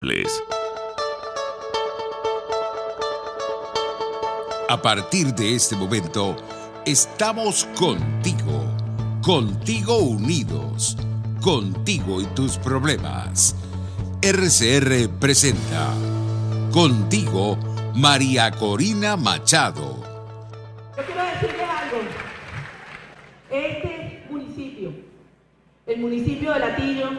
Les. A partir de este momento, estamos contigo, contigo unidos, contigo y tus problemas. RCR presenta Contigo, María Corina Machado. Yo quiero decirles algo. Este municipio, el municipio de Latillo,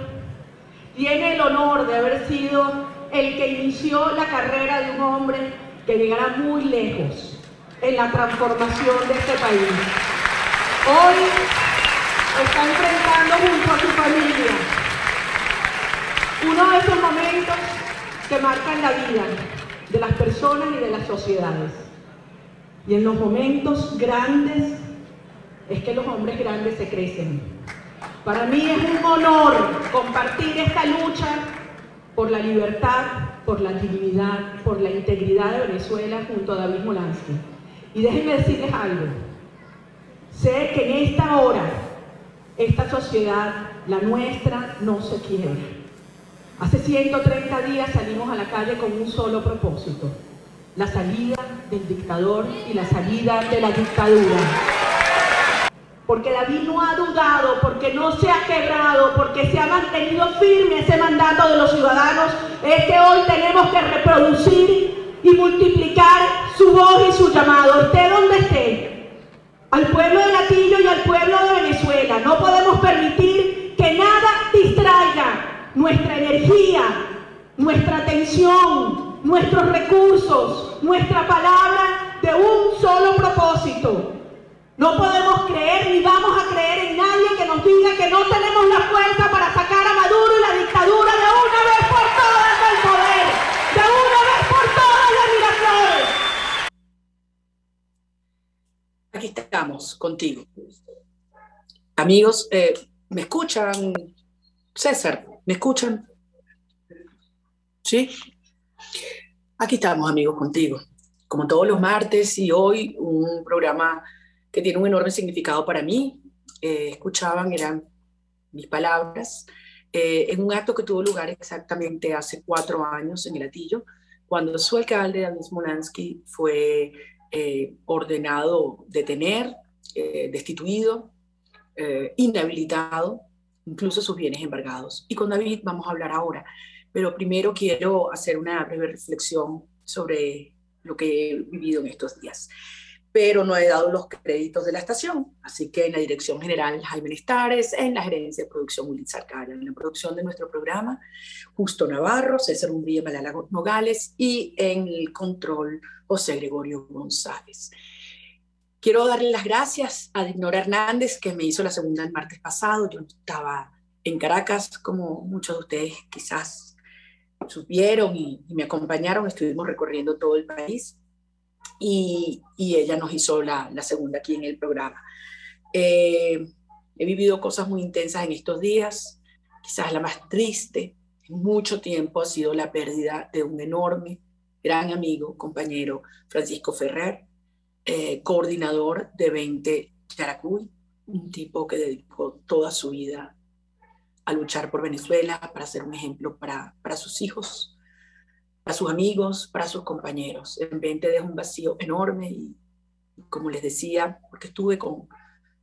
tiene el honor de haber sido el que inició la carrera de un hombre que llegará muy lejos en la transformación de este país. Hoy está enfrentando junto a su familia uno de esos momentos que marcan la vida de las personas y de las sociedades. Y en los momentos grandes es que los hombres grandes se crecen. Para mí es un honor compartir esta lucha por la libertad, por la dignidad, por la integridad de Venezuela junto a David Molansky. Y déjenme decirles algo. Sé que en esta hora, esta sociedad, la nuestra, no se quiebra. Hace 130 días salimos a la calle con un solo propósito: la salida del dictador y la salida de la dictadura. Porque David no ha dudado, porque no se ha quebrado, porque se ha mantenido firme ese mandato de los ciudadanos, es que hoy tenemos que reproducir y multiplicar su voz y su llamado, esté donde esté, al pueblo de Latillo y al pueblo de Venezuela. No podemos permitir que nada distraiga nuestra energía, nuestra atención, nuestros recursos, nuestra palabra de un solo propósito. No podemos creer ni vamos a creer en nadie que nos diga que no tenemos la fuerza para sacar a Maduro y la dictadura de una vez por todas del poder, de una vez por todas de Miraflores. Aquí estamos contigo. Amigos, ¿me escuchan? César, ¿me escuchan? ¿Sí? Aquí estamos, amigos, contigo. Como todos los martes, y hoy un programa que tiene un enorme significado para mí. Escuchaban, eran mis palabras, en un acto que tuvo lugar exactamente hace 4 años en el Latillo, cuando su alcalde, David Molansky, fue ordenado detener, destituido, inhabilitado, incluso sus bienes embargados. Y con David vamos a hablar ahora, pero primero quiero hacer una breve reflexión sobre lo que he vivido en estos días. Pero no he dado los créditos de la estación, así que en la dirección general Jaime Nestares, en la gerencia de producción Ulitza Arcara, en la producción de nuestro programa Justo Navarro, César Umbría, Malala Nogales, y en el control José Gregorio González. Quiero darle las gracias a Dignora Hernández, que me hizo la segunda el martes pasado. Yo estaba en Caracas, como muchos de ustedes quizás supieron y me acompañaron. Estuvimos recorriendo todo el país. Y ella nos hizo la segunda aquí en el programa. He vivido cosas muy intensas en estos días. Quizás la más triste en mucho tiempo ha sido la pérdida de un enorme, gran amigo, compañero, Francisco Ferrer, coordinador de 20 Yaracuy, un tipo que dedicó toda su vida a luchar por Venezuela, para ser un ejemplo para sus hijos, para sus amigos, para sus compañeros. En 20 deja un vacío enorme y, como les decía, porque estuve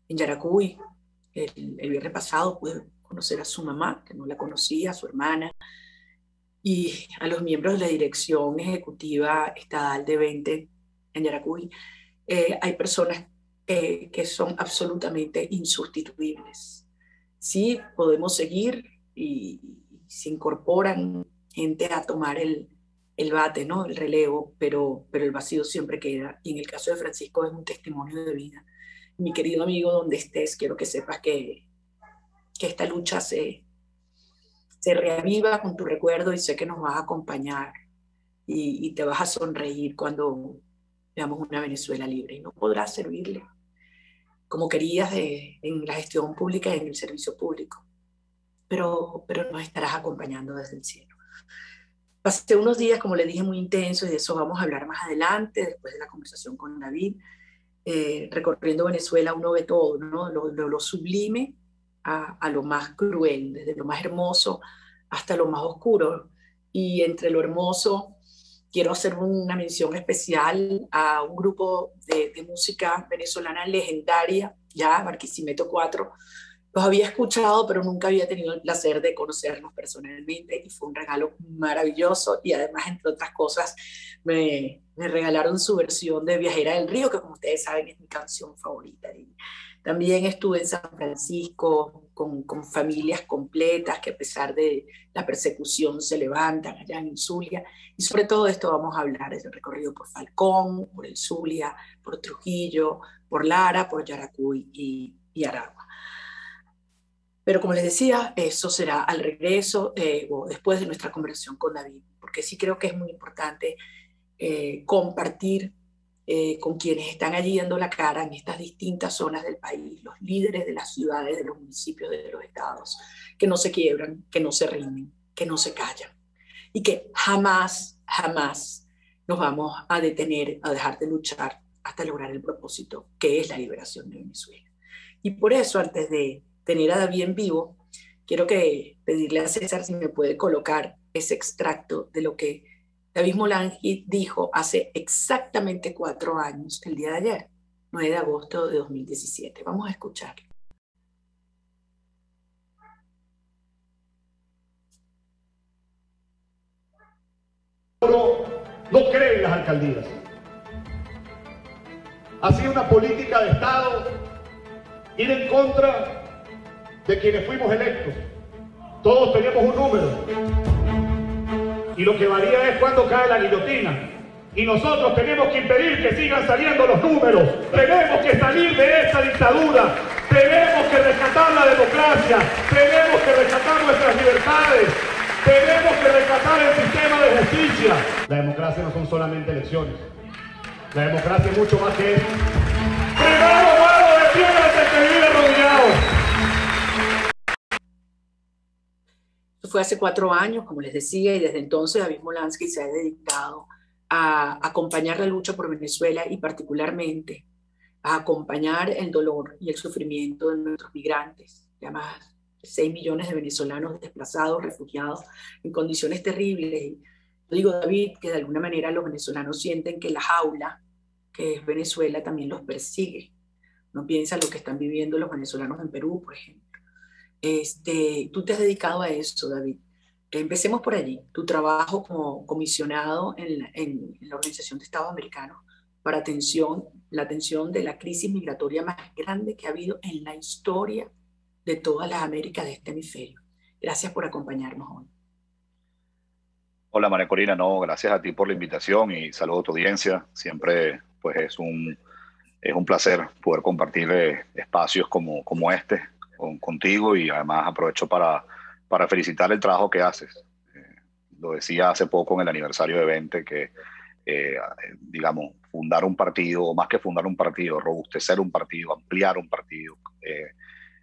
en Yaracuy el viernes pasado, pude conocer a su mamá, que no la conocía, a su hermana, y a los miembros de la dirección ejecutiva estadal de 20 en Yaracuy. Hay personas que son absolutamente insustituibles. Sí, podemos seguir y se incorporan gente a tomar el bate, ¿no? El relevo, pero el vacío siempre queda. Y en el caso de Francisco es un testimonio de vida. Mi querido amigo, donde estés, quiero que sepas que esta lucha se reaviva con tu recuerdo, y sé que nos vas a acompañar y te vas a sonreír cuando veamos una Venezuela libre. Y no podrás servirle como querías en la gestión pública y en el servicio público, pero nos estarás acompañando desde el cielo. Pasé unos días, como le dije, muy intensos, y de eso vamos a hablar más adelante, después de la conversación con David. Recorriendo Venezuela uno ve todo, ¿no? Lo sublime a lo más cruel, desde lo más hermoso hasta lo más oscuro. y entre lo hermoso, quiero hacer una mención especial a un grupo de música venezolana legendaria, ya Barquisimeto 4. Los había escuchado, pero nunca había tenido el placer de conocerlos personalmente y fue un regalo maravilloso. Y además, entre otras cosas, me regalaron su versión de Viajera del Río, que como ustedes saben es mi canción favorita. Y también estuve en San Francisco con familias completas que a pesar de la persecución se levantan allá en Zulia. Y sobre todo esto vamos a hablar, es el recorrido por Falcón, por el Zulia, por Trujillo, por Lara, por Yaracuy y Aragua. Pero como les decía, eso será al regreso o después de nuestra conversación con David, porque sí creo que es muy importante compartir con quienes están allí dando la cara en estas distintas zonas del país, los líderes de las ciudades, de los municipios, de los estados, que no se quiebran, que no se rinden, que no se callan y que jamás, jamás nos vamos a detener, a dejar de luchar hasta lograr el propósito, que es la liberación de Venezuela. Y por eso, antes de tener a David en vivo, quiero pedirle a César si me puede colocar ese extracto de lo que David Molansky dijo hace exactamente 4 años, el día de ayer, 9 de agosto de 2017. Vamos a escucharlo. No cree en las alcaldías. Ha sido una política de Estado ir en contra de quienes fuimos electos. Todos tenemos un número y lo que varía es cuando cae la guillotina, y nosotros tenemos que impedir que sigan saliendo los números. Tenemos que salir de esta dictadura, tenemos que rescatar la democracia, tenemos que rescatar nuestras libertades, tenemos que rescatar el sistema de justicia. La democracia no son solamente elecciones, la democracia es mucho más que eso. ¡Primero mano de tierra antes que vivir arrodillados! Fue hace 4 años, como les decía, y desde entonces David Molansky se ha dedicado a acompañar la lucha por Venezuela y particularmente a acompañar el dolor y el sufrimiento de nuestros migrantes, ya más de 6 millones de venezolanos desplazados, refugiados en condiciones terribles. Y digo, David, que de alguna manera los venezolanos sienten que la jaula, que es Venezuela, también los persigue. No piensa lo que están viviendo los venezolanos en Perú, por ejemplo. Tú te has dedicado a eso, David. Empecemos por allí. Tu trabajo como comisionado en la Organización de Estados Americanos para la atención de la crisis migratoria más grande que ha habido en la historia de todas las Américas de este hemisferio. Gracias por acompañarnos hoy. Hola María Corina, no, gracias a ti por la invitación y saludo a tu audiencia. Siempre pues es un placer poder compartir espacios como este contigo, y además aprovecho para felicitar el trabajo que haces. Lo decía hace poco en el aniversario de 20 que digamos, fundar un partido, o más que fundar un partido, robustecer un partido, ampliar un partido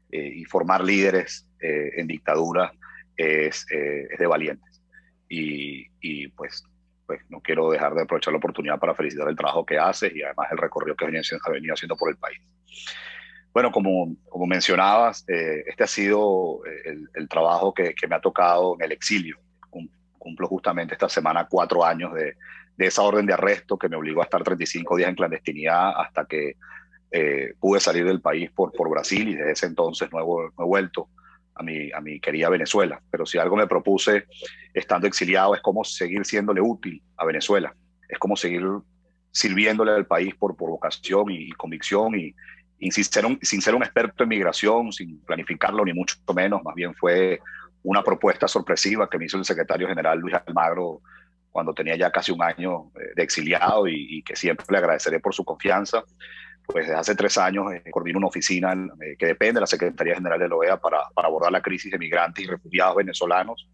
y formar líderes en dictadura es de valientes. Y pues no quiero dejar de aprovechar la oportunidad para felicitar el trabajo que haces y además el recorrido que ha venido haciendo por el país. Bueno, como mencionabas, este ha sido el trabajo que me ha tocado en el exilio. Cumplo justamente esta semana 4 años de esa orden de arresto que me obligó a estar 35 días en clandestinidad hasta que pude salir del país por Brasil, y desde ese entonces no he vuelto a mi querida Venezuela. Pero si algo me propuse estando exiliado es cómo seguir siéndole útil a Venezuela, es cómo seguir sirviéndole al país por vocación y convicción, y sin ser un experto en migración, sin planificarlo ni mucho menos. Más bien fue una propuesta sorpresiva que me hizo el secretario general Luis Almagro cuando tenía ya casi 1 año de exiliado, y que siempre le agradeceré por su confianza. Pues desde hace 3 años coordino una oficina que depende de la Secretaría General de la OEA para abordar la crisis de migrantes y refugiados venezolanos,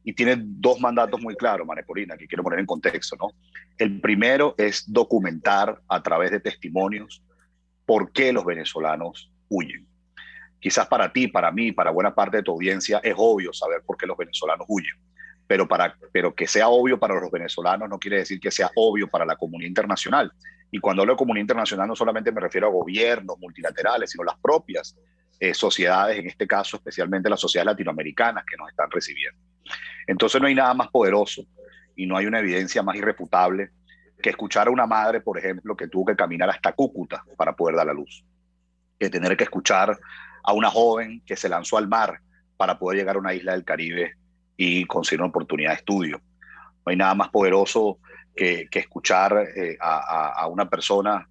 y tiene 2 mandatos muy claros, María Corina, que quiero poner en contexto, ¿no? El primero es documentar a través de testimonios por qué los venezolanos huyen. Quizás para ti, para mí, para buena parte de tu audiencia es obvio saber por qué los venezolanos huyen, pero que sea obvio para los venezolanos no quiere decir que sea obvio para la comunidad internacional. Y cuando hablo de comunidad internacional no solamente me refiero a gobiernos multilaterales, sino las propias sociedades, en este caso especialmente las sociedades latinoamericanas que nos están recibiendo. Entonces no hay nada más poderoso y no hay una evidencia más irrefutable que escuchar a una madre, por ejemplo, que tuvo que caminar hasta Cúcuta para poder dar a luz, que tener que escuchar a una joven que se lanzó al mar para poder llegar a una isla del Caribe y conseguir una oportunidad de estudio. No hay nada más poderoso que escuchar a una persona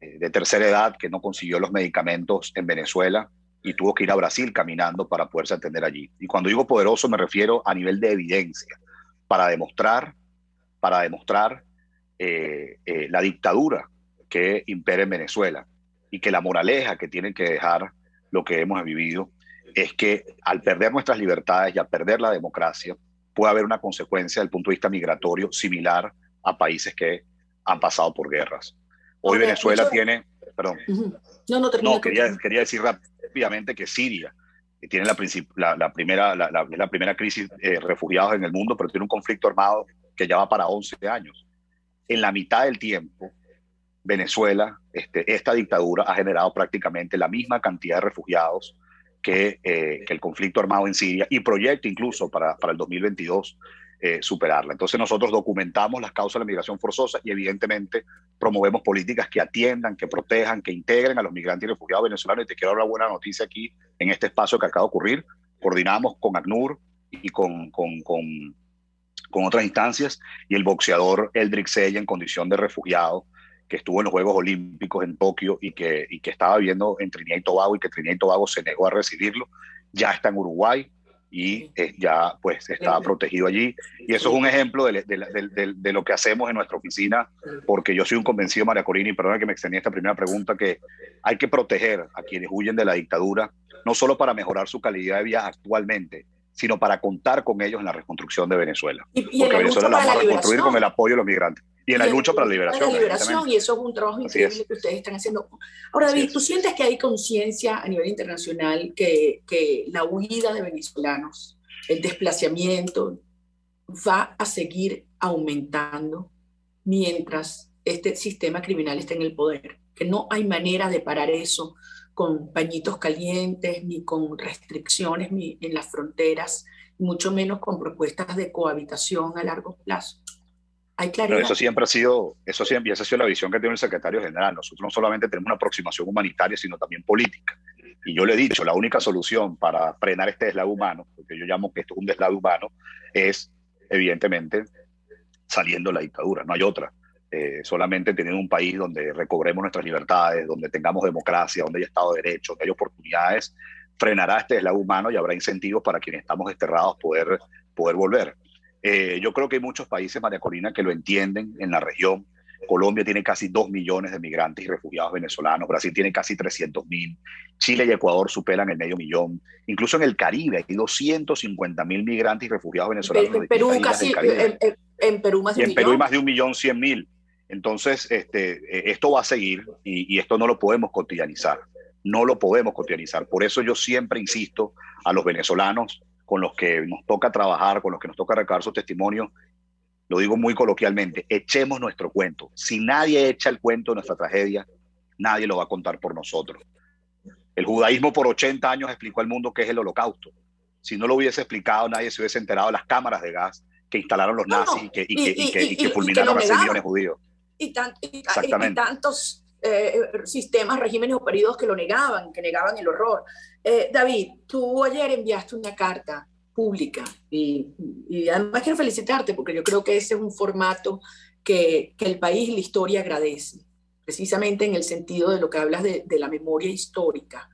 de tercera edad que no consiguió los medicamentos en Venezuela y tuvo que ir a Brasil caminando para poderse atender allí. Y cuando digo poderoso me refiero a nivel de evidencia, para demostrar la dictadura que impera en Venezuela y que la moraleja que tienen que dejar lo que hemos vivido es que al perder nuestras libertades y al perder la democracia puede haber una consecuencia desde el punto de vista migratorio similar a países que han pasado por guerras. Hoy Venezuela tiene... Perdón. No, quería decir rápidamente que Siria que tiene la primera crisis de refugiados en el mundo, pero tiene un conflicto armado que ya va para 11 años. En la mitad del tiempo, Venezuela, esta dictadura ha generado prácticamente la misma cantidad de refugiados que el conflicto armado en Siria y proyecta incluso para el 2022 superarla. Entonces nosotros documentamos las causas de la migración forzosa y evidentemente promovemos políticas que atiendan, que protejan, que integren a los migrantes y refugiados venezolanos. Y te quiero dar una buena noticia aquí en este espacio que acaba de ocurrir. Coordinamos con ACNUR y con otras instancias, y el boxeador Eldrick Sella, en condición de refugiado, que estuvo en los Juegos Olímpicos en Tokio y que estaba viviendo en Trinidad y Tobago, y que Trinidad y Tobago se negó a recibirlo, ya está en Uruguay y ya pues está protegido allí. Y eso es un ejemplo de lo que hacemos en nuestra oficina, porque yo soy un convencido, María Corina, y perdona que me extendí esta primera pregunta, que hay que proteger a quienes huyen de la dictadura, no solo para mejorar su calidad de vida actualmente, sino para contar con ellos en la reconstrucción de Venezuela. Porque Venezuela la vamos a reconstruir con el apoyo de los migrantes. Y en la lucha para la liberación. Y eso es un trabajo increíble que ustedes están haciendo. Ahora, David, ¿tú sientes que hay conciencia a nivel internacional que la huida de venezolanos, el desplazamiento, va a seguir aumentando mientras este sistema criminal está en el poder? Que no hay manera de parar eso con pañitos calientes, ni con restricciones ni en las fronteras, mucho menos con propuestas de cohabitación a largo plazo. ¿Hay claridad? Pero esa ha sido la visión que tiene el secretario general. Nosotros no solamente tenemos una aproximación humanitaria, sino también política. Y yo le he dicho, la única solución para frenar este deslave humano, porque yo llamo que esto es un deslave humano, es evidentemente saliendo de la dictadura. No hay otra. Solamente teniendo un país donde recobremos nuestras libertades, donde tengamos democracia, donde haya Estado de Derecho, donde haya oportunidades, frenará este deslave humano y habrá incentivos para quienes estamos desterrados poder volver. Yo creo que hay muchos países, María Corina, que lo entienden en la región. Colombia tiene casi 2 millones de migrantes y refugiados venezolanos, Brasil tiene casi 300.000, Chile y Ecuador superan el 500.000, incluso en el Caribe hay 250.000 migrantes y refugiados venezolanos. En Perú casi, en Perú más de 1 millón. En Perú hay más de 1.100.000. Entonces, esto va a seguir y esto no lo podemos cotidianizar. No lo podemos cotidianizar. Por eso yo siempre insisto a los venezolanos con los que nos toca trabajar, con los que nos toca recabar sus testimonios, lo digo muy coloquialmente, echemos nuestro cuento. Si nadie echa el cuento de nuestra tragedia, nadie lo va a contar por nosotros. El judaísmo por 80 años explicó al mundo qué es el holocausto. Si no lo hubiese explicado, nadie se hubiese enterado de las cámaras de gas que instalaron los nazis y que fulminaron a 6 millones de judíos. Y tantos sistemas, regímenes o periodos que negaban el horror. David, tú ayer enviaste una carta pública y además quiero felicitarte porque yo creo que ese es un formato que el país y la historia agradece, precisamente en el sentido de lo que hablas de la memoria histórica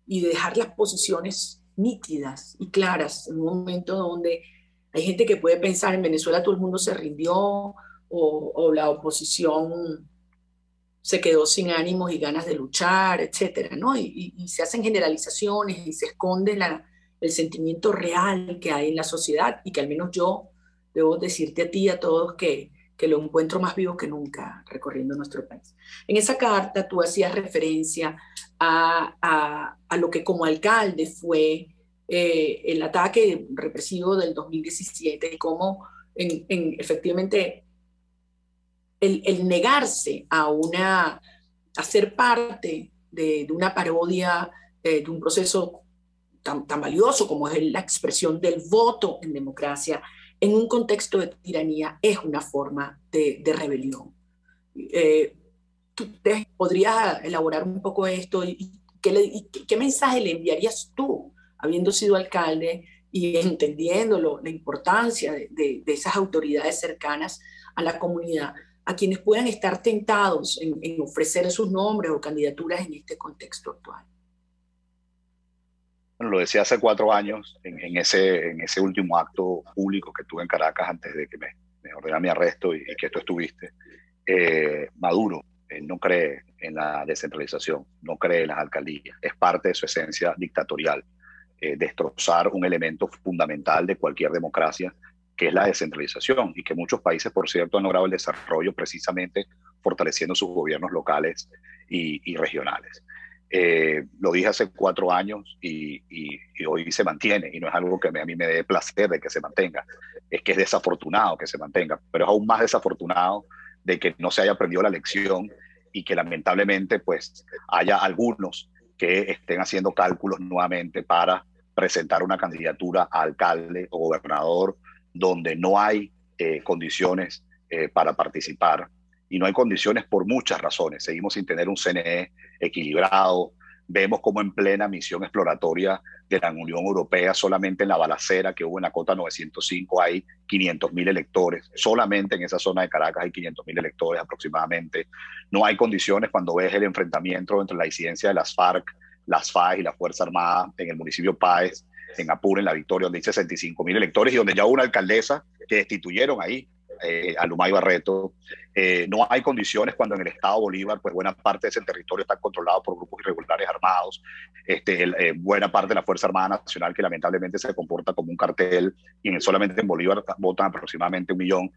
y de dejar las posiciones nítidas y claras en un momento donde hay gente que puede pensar en Venezuela todo el mundo se rindió o la oposición se quedó sin ánimos y ganas de luchar, etcétera, ¿no? Y se hacen generalizaciones y se esconde el sentimiento real que hay en la sociedad y que al menos yo debo decirte a ti y a todos que lo encuentro más vivo que nunca recorriendo nuestro país. En esa carta tú hacías referencia a lo que como alcalde fue el ataque represivo del 2017 y cómo efectivamente el negarse a ser parte de una parodia, de un proceso tan valioso como es la expresión del voto en democracia, en un contexto de tiranía es una forma de rebelión. ¿Tú podrías elaborar un poco esto? ¿Y qué mensaje le enviarías tú, habiendo sido alcalde y entendiendo la importancia de esas autoridades cercanas a la comunidad, a quienes puedan estar tentados en ofrecer sus nombres o candidaturas en este contexto actual? Bueno, lo decía hace 4 años, en ese último acto público que tuve en Caracas antes de que me ordenara mi arresto y que tú estuviste. Maduro no cree en la descentralización, no cree en las alcaldías, es parte de su esencia dictatorial, destrozar un elemento fundamental de cualquier democracia, que es la descentralización, y que muchos países, por cierto, han logrado el desarrollo precisamente fortaleciendo sus gobiernos locales y regionales. Lo dije hace 4 años y hoy se mantiene, y no es algo que a mí me dé placer de que se mantenga, es que es desafortunado que se mantenga, pero es aún más desafortunado de que no se haya aprendido la lección y que lamentablemente pues haya algunos que estén haciendo cálculos nuevamente para presentar una candidatura a alcalde o gobernador donde no hay condiciones para participar. Y no hay condiciones por muchas razones. Seguimos sin tener un CNE equilibrado. Vemos como en plena misión exploratoria de la Unión Europea, solamente en la balacera que hubo en la Cota 905 hay 500.000 electores. Solamente en esa zona de Caracas hay 500.000 electores aproximadamente. No hay condiciones cuando ves el enfrentamiento entre la disidencia de las FARC, las FAES y la Fuerza Armada en el municipio Páez, en Apure, en La Victoria, donde hay 65.000 electores y donde ya hubo una alcaldesa que destituyeron ahí, a Lumay Barreto. No hay condiciones cuando en el estado Bolívar pues buena parte de ese territorio está controlado por grupos irregulares armados, buena parte de la Fuerza Armada Nacional que lamentablemente se comporta como un cartel, y solamente en Bolívar votan aproximadamente 1 millón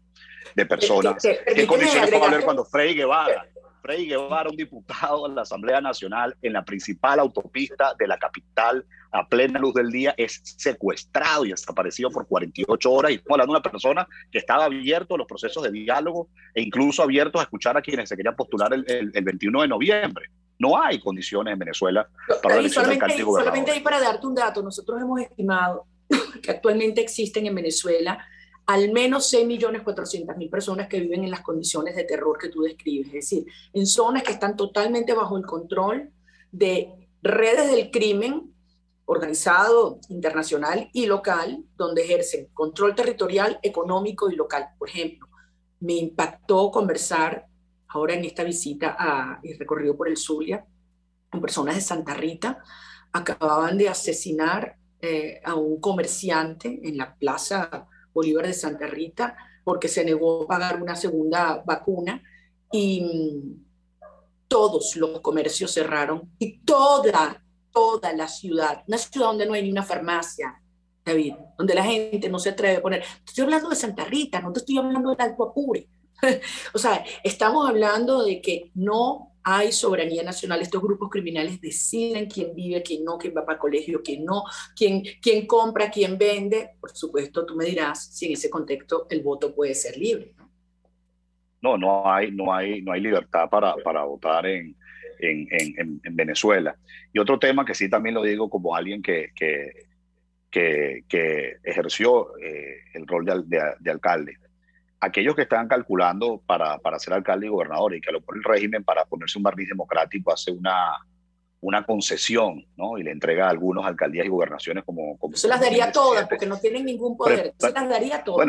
de personas. ¿Qué condiciones va a haber cuando Freddy Guevara, un diputado de la Asamblea Nacional, en la principal autopista de la capital, a plena luz del día, es secuestrado y desaparecido por 48 horas? Y estamos hablando de una persona que estaba abierto a los procesos de diálogo e incluso abiertos a escuchar a quienes se querían postular el 21 de noviembre. No hay condiciones en Venezuela para la elección de alcalde y gobernador. Solamente ahí para darte un dato, nosotros hemos estimado que actualmente existen en Venezuela al menos 6.400.000 personas que viven en las condiciones de terror que tú describes, es decir, en zonas que están totalmente bajo el control de redes del crimen organizado, internacional y local, donde ejercen control territorial, económico y local. Por ejemplo, me impactó conversar ahora en esta visita y recorrido por el Zulia con personas de Santa Rita. Acababan de asesinar a un comerciante en la Plaza Bolívar de Santa Rita porque se negó a pagar una segunda vacuna, y todos los comercios cerraron, y toda la ciudad, una ciudad donde no hay ni una farmacia, David, donde la gente no se atreve a poner. Estoy hablando de Santa Rita, no te estoy hablando del Alto Apure. O sea, estamos hablando de que no hay soberanía nacional. Estos grupos criminales deciden quién vive, quién no, quién va para el colegio, quién no, quién compra, quién vende. Por supuesto, tú me dirás si en ese contexto el voto puede ser libre. No hay libertad para votar en Venezuela. Y otro tema que sí también lo digo como alguien que ejerció el rol de alcalde. Aquellos que están calculando para ser alcalde y gobernador, y que a lo mejor el régimen, para ponerse un barniz democrático, hace una concesión, ¿no? Y le entrega a algunos alcaldías y gobernaciones como se las daría todas, porque no tienen ningún poder. Se las daría todas.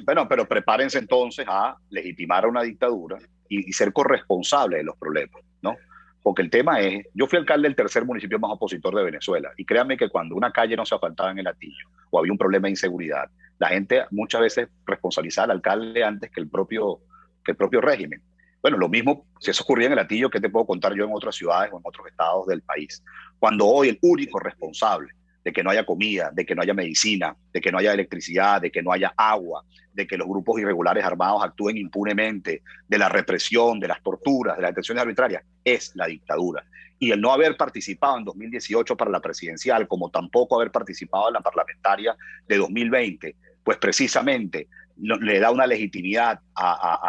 Bueno, pero prepárense entonces a legitimar a una dictadura y ser corresponsable de los problemas, ¿no? Porque el tema es, yo fui alcalde del 3er municipio más opositor de Venezuela, y créanme que cuando una calle no se asfaltaba en el Hatillo o había un problema de inseguridad, la gente muchas veces responsabilizaba al alcalde antes que el propio régimen. Bueno, lo mismo, si eso ocurría en el Hatillo, ¿qué te puedo contar yo en otras ciudades o en otros estados del país? Cuando hoy el único responsable de que no haya comida, de que no haya medicina, de que no haya electricidad, de que no haya agua, de que los grupos irregulares armados actúen impunemente, de la represión, de las torturas, de las detenciones arbitrarias, es la dictadura. Y el no haber participado en 2018 para la presidencial, como tampoco haber participado en la parlamentaria de 2020, pues precisamente le da una legitimidad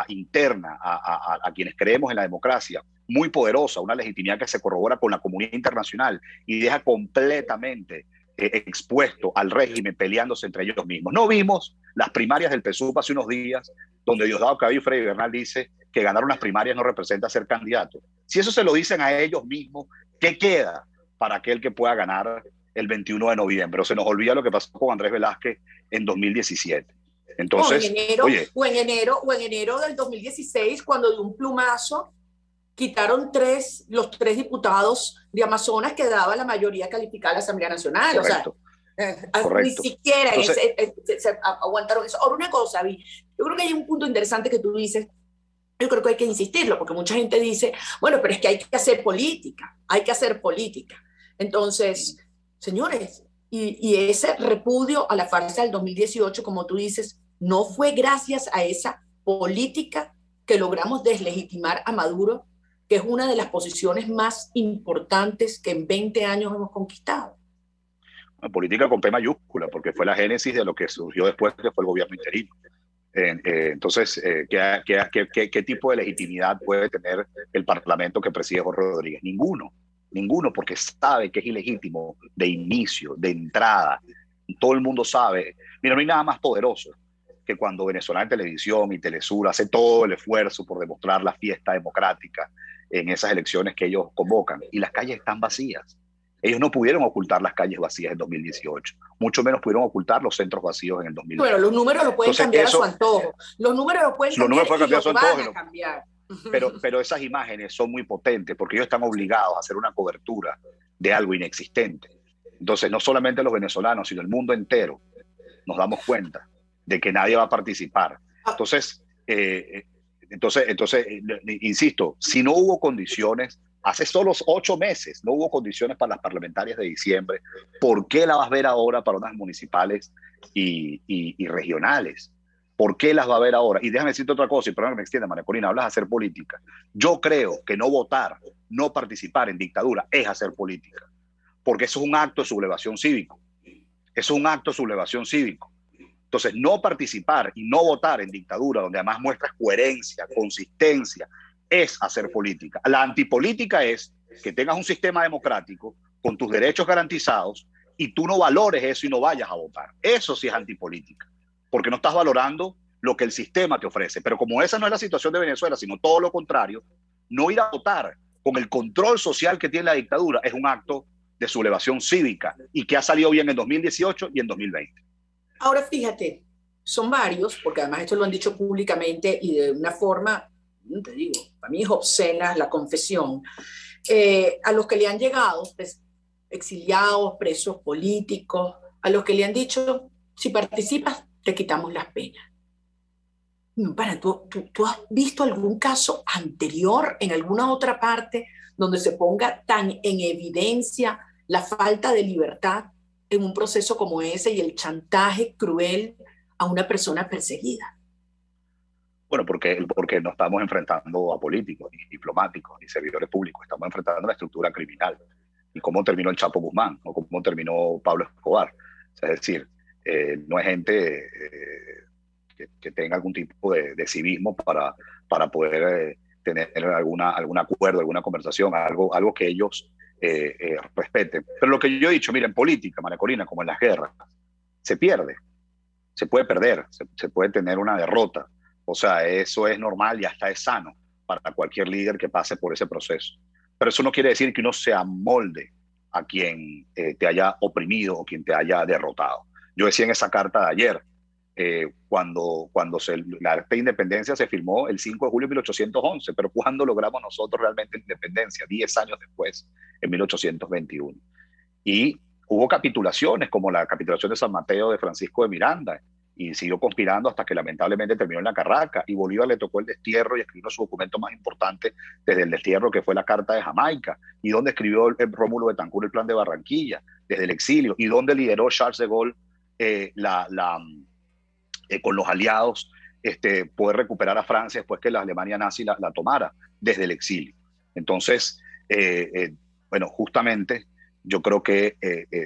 interna a quienes creemos en la democracia muy poderosa, una legitimidad que se corrobora con la comunidad internacional y deja completamente expuesto al régimen peleándose entre ellos mismos. No vimos las primarias del PSUV hace unos días, donde Diosdado Cabello y Freddy Bernal dice que ganar unas primarias no representa ser candidato. Si eso se lo dicen a ellos mismos, ¿qué queda para aquel que pueda ganar el 21 de noviembre? O se nos olvida lo que pasó con Andrés Velázquez en 2017. Entonces, o en enero del 2016, cuando de un plumazo quitaron los tres diputados de Amazonas que daba la mayoría calificada a la Asamblea Nacional. Correcto. O sea, ni siquiera se aguantaron eso. Ahora, una cosa, Vi, yo creo que hay un punto interesante que tú dices. Yo creo que hay que insistirlo, porque mucha gente dice, bueno, pero es que hay que hacer política, hay que hacer política. Entonces, señores, y ese repudio a la farsa del 2018, como tú dices, no fue gracias a esa política que logramos deslegitimar a Maduro, que es una de las posiciones más importantes que en 20 años hemos conquistado. Una política con P mayúscula, porque fue la génesis de lo que surgió después, que fue el gobierno interino. Entonces, ¿qué tipo de legitimidad puede tener el Parlamento que preside Jorge Rodríguez? Ninguno, porque sabe que es ilegítimo de inicio, de entrada. Todo el mundo sabe. Mira, no hay nada más poderoso que cuando Venezolana Televisión y Telesur hace todo el esfuerzo por demostrar la fiesta democrática en esas elecciones que ellos convocan y las calles están vacías. Ellos no pudieron ocultar las calles vacías en 2018, mucho menos pudieron ocultar los centros vacíos en el 2020. Bueno, los números lo pueden cambiar a su antojo. Los números lo pueden cambiar a su antojo. Pero esas imágenes son muy potentes porque ellos están obligados a hacer una cobertura de algo inexistente. Entonces, no solamente los venezolanos, sino el mundo entero nos damos cuenta de que nadie va a participar. Entonces, insisto, si no hubo condiciones, hace solo 8 meses no hubo condiciones para las parlamentarias de diciembre, ¿por qué las vas a ver ahora para unas municipales y regionales? ¿Por qué las va a ver ahora? Y déjame decirte otra cosa, y perdón que me extienda, María Corina, hablas de hacer política. Yo creo que no votar, no participar en dictadura es hacer política, porque eso es un acto de sublevación cívico. Eso es un acto de sublevación cívico. Entonces, no participar y no votar en dictadura, donde además muestras coherencia, consistencia, es hacer política. La antipolítica es que tengas un sistema democrático con tus derechos garantizados y tú no valores eso y no vayas a votar. Eso sí es antipolítica, porque no estás valorando lo que el sistema te ofrece. Pero como esa no es la situación de Venezuela, sino todo lo contrario, no ir a votar con el control social que tiene la dictadura es un acto de sublevación cívica y que ha salido bien en 2018 y en 2020. Ahora fíjate, son varios, porque además esto lo han dicho públicamente y de una forma, te digo, para mí es obscena la confesión, a los que le han llegado, pues, exiliados, presos políticos, a los que le han dicho, si participas, te quitamos las penas. ¿Tú has visto algún caso anterior en alguna otra parte donde se ponga tan en evidencia la falta de libertad en un proceso como ese y el chantaje cruel a una persona perseguida? Bueno, porque no estamos enfrentando a políticos, ni diplomáticos, ni servidores públicos, estamos enfrentando a la estructura criminal. ¿Y cómo terminó el Chapo Guzmán? ¿O cómo terminó Pablo Escobar? O sea, es decir, no es gente que tenga algún tipo de civismo para poder tener algún acuerdo, alguna conversación, algo que ellos respeten. Pero lo que yo he dicho, mira, en política, María Corina, como en las guerras, se pierde, se puede perder, se puede tener una derrota. O sea, eso es normal y hasta es sano para cualquier líder que pase por ese proceso. Pero eso no quiere decir que uno se amolde a quien te haya oprimido o quien te haya derrotado. Yo decía en esa carta de ayer, cuando la acta de independencia se firmó el 5 de julio de 1811, pero ¿cuándo logramos nosotros realmente la independencia? 10 años después, en 1821. Y hubo capitulaciones, como la capitulación de San Mateo de Francisco de Miranda, y siguió conspirando hasta que lamentablemente terminó en la Carraca, y Bolívar le tocó el destierro y escribió su documento más importante desde el destierro, que fue la Carta de Jamaica, y donde escribió el Rómulo Betancourt el Plan de Barranquilla, desde el exilio, y donde lideró Charles de Gaulle con los aliados, poder recuperar a Francia después que la Alemania nazi la tomara desde el exilio. Entonces, bueno, justamente yo creo que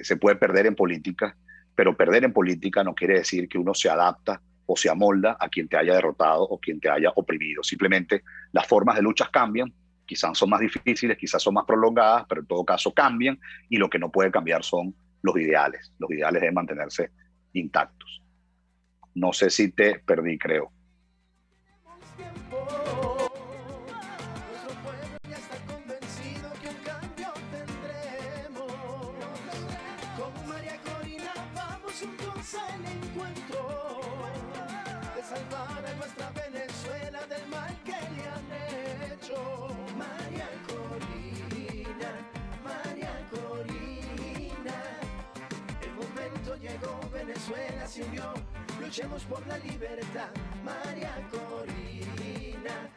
se puede perder en política, pero perder en política no quiere decir que uno se adapta o se amolda a quien te haya derrotado o quien te haya oprimido. Simplemente las formas de luchas cambian, quizás son más difíciles, quizás son más prolongadas, pero en todo caso cambian, y lo que no puede cambiar son los ideales deben mantenerse intactos. No sé si te perdí, creo. Salvar a nuestra Venezuela del mal que le han hecho. María Corina, el momento llegó, Venezuela se unió, luchemos por la libertad. María Corina,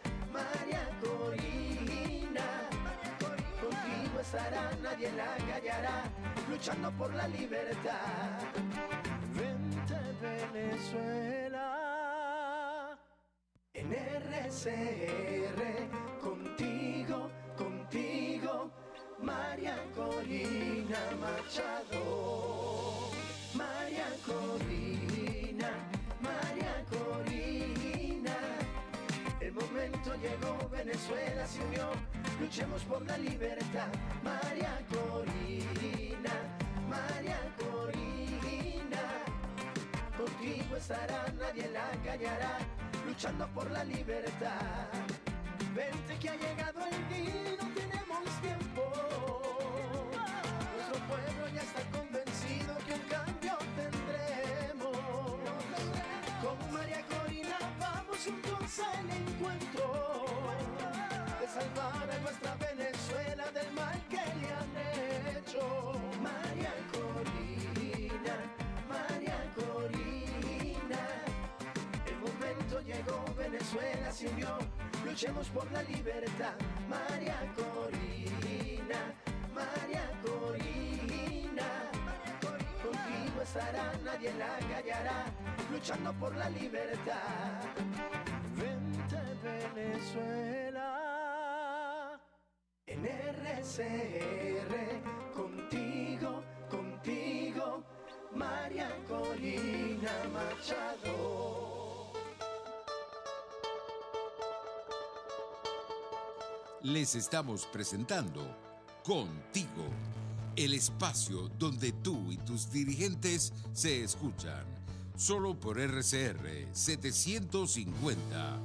contigo estará, nadie la callará, luchando por la libertad. Vente Venezuela. En RCR, contigo, María Corina Machado. María Corina, el momento llegó, Venezuela se unió, luchemos por la libertad. María Corina, contigo estará, nadie la callará, luchando por la libertad. Vente que ha llegado el día y no tenemos tiempo. Nuestro pueblo ya está convencido que un cambio tendremos. Con María Corina vamos juntos al encuentro de salvar a nuestra Venezuela del mal que le han hecho. María Corina, el momento llegó, Venezuela se unió, luchemos por la libertad. María Corina, contigo estará, nadie la callará, luchando por la libertad. Vente Venezuela, en RCR, contigo, María Corina Machado. Les estamos presentando Contigo, el espacio donde tú y tus dirigentes se escuchan, solo por RCR 750.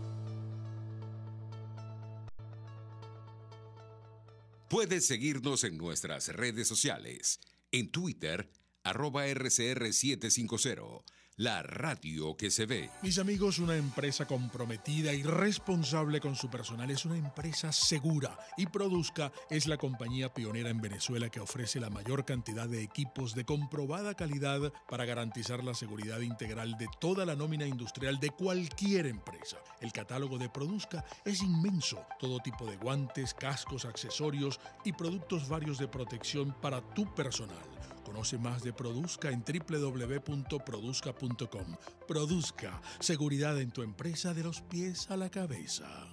Puedes seguirnos en nuestras redes sociales, en Twitter, @RCR750, la radio que se ve. Mis amigos, una empresa comprometida y responsable con su personal es una empresa segura, y Produzca es la compañía pionera en Venezuela que ofrece la mayor cantidad de equipos de comprobada calidad para garantizar la seguridad integral de toda la nómina industrial de cualquier empresa. El catálogo de Produzca es inmenso, todo tipo de guantes, cascos, accesorios y productos varios de protección para tu personal. Conoce más de Produzca en www.produzca.com. Produzca, seguridad en tu empresa de los pies a la cabeza.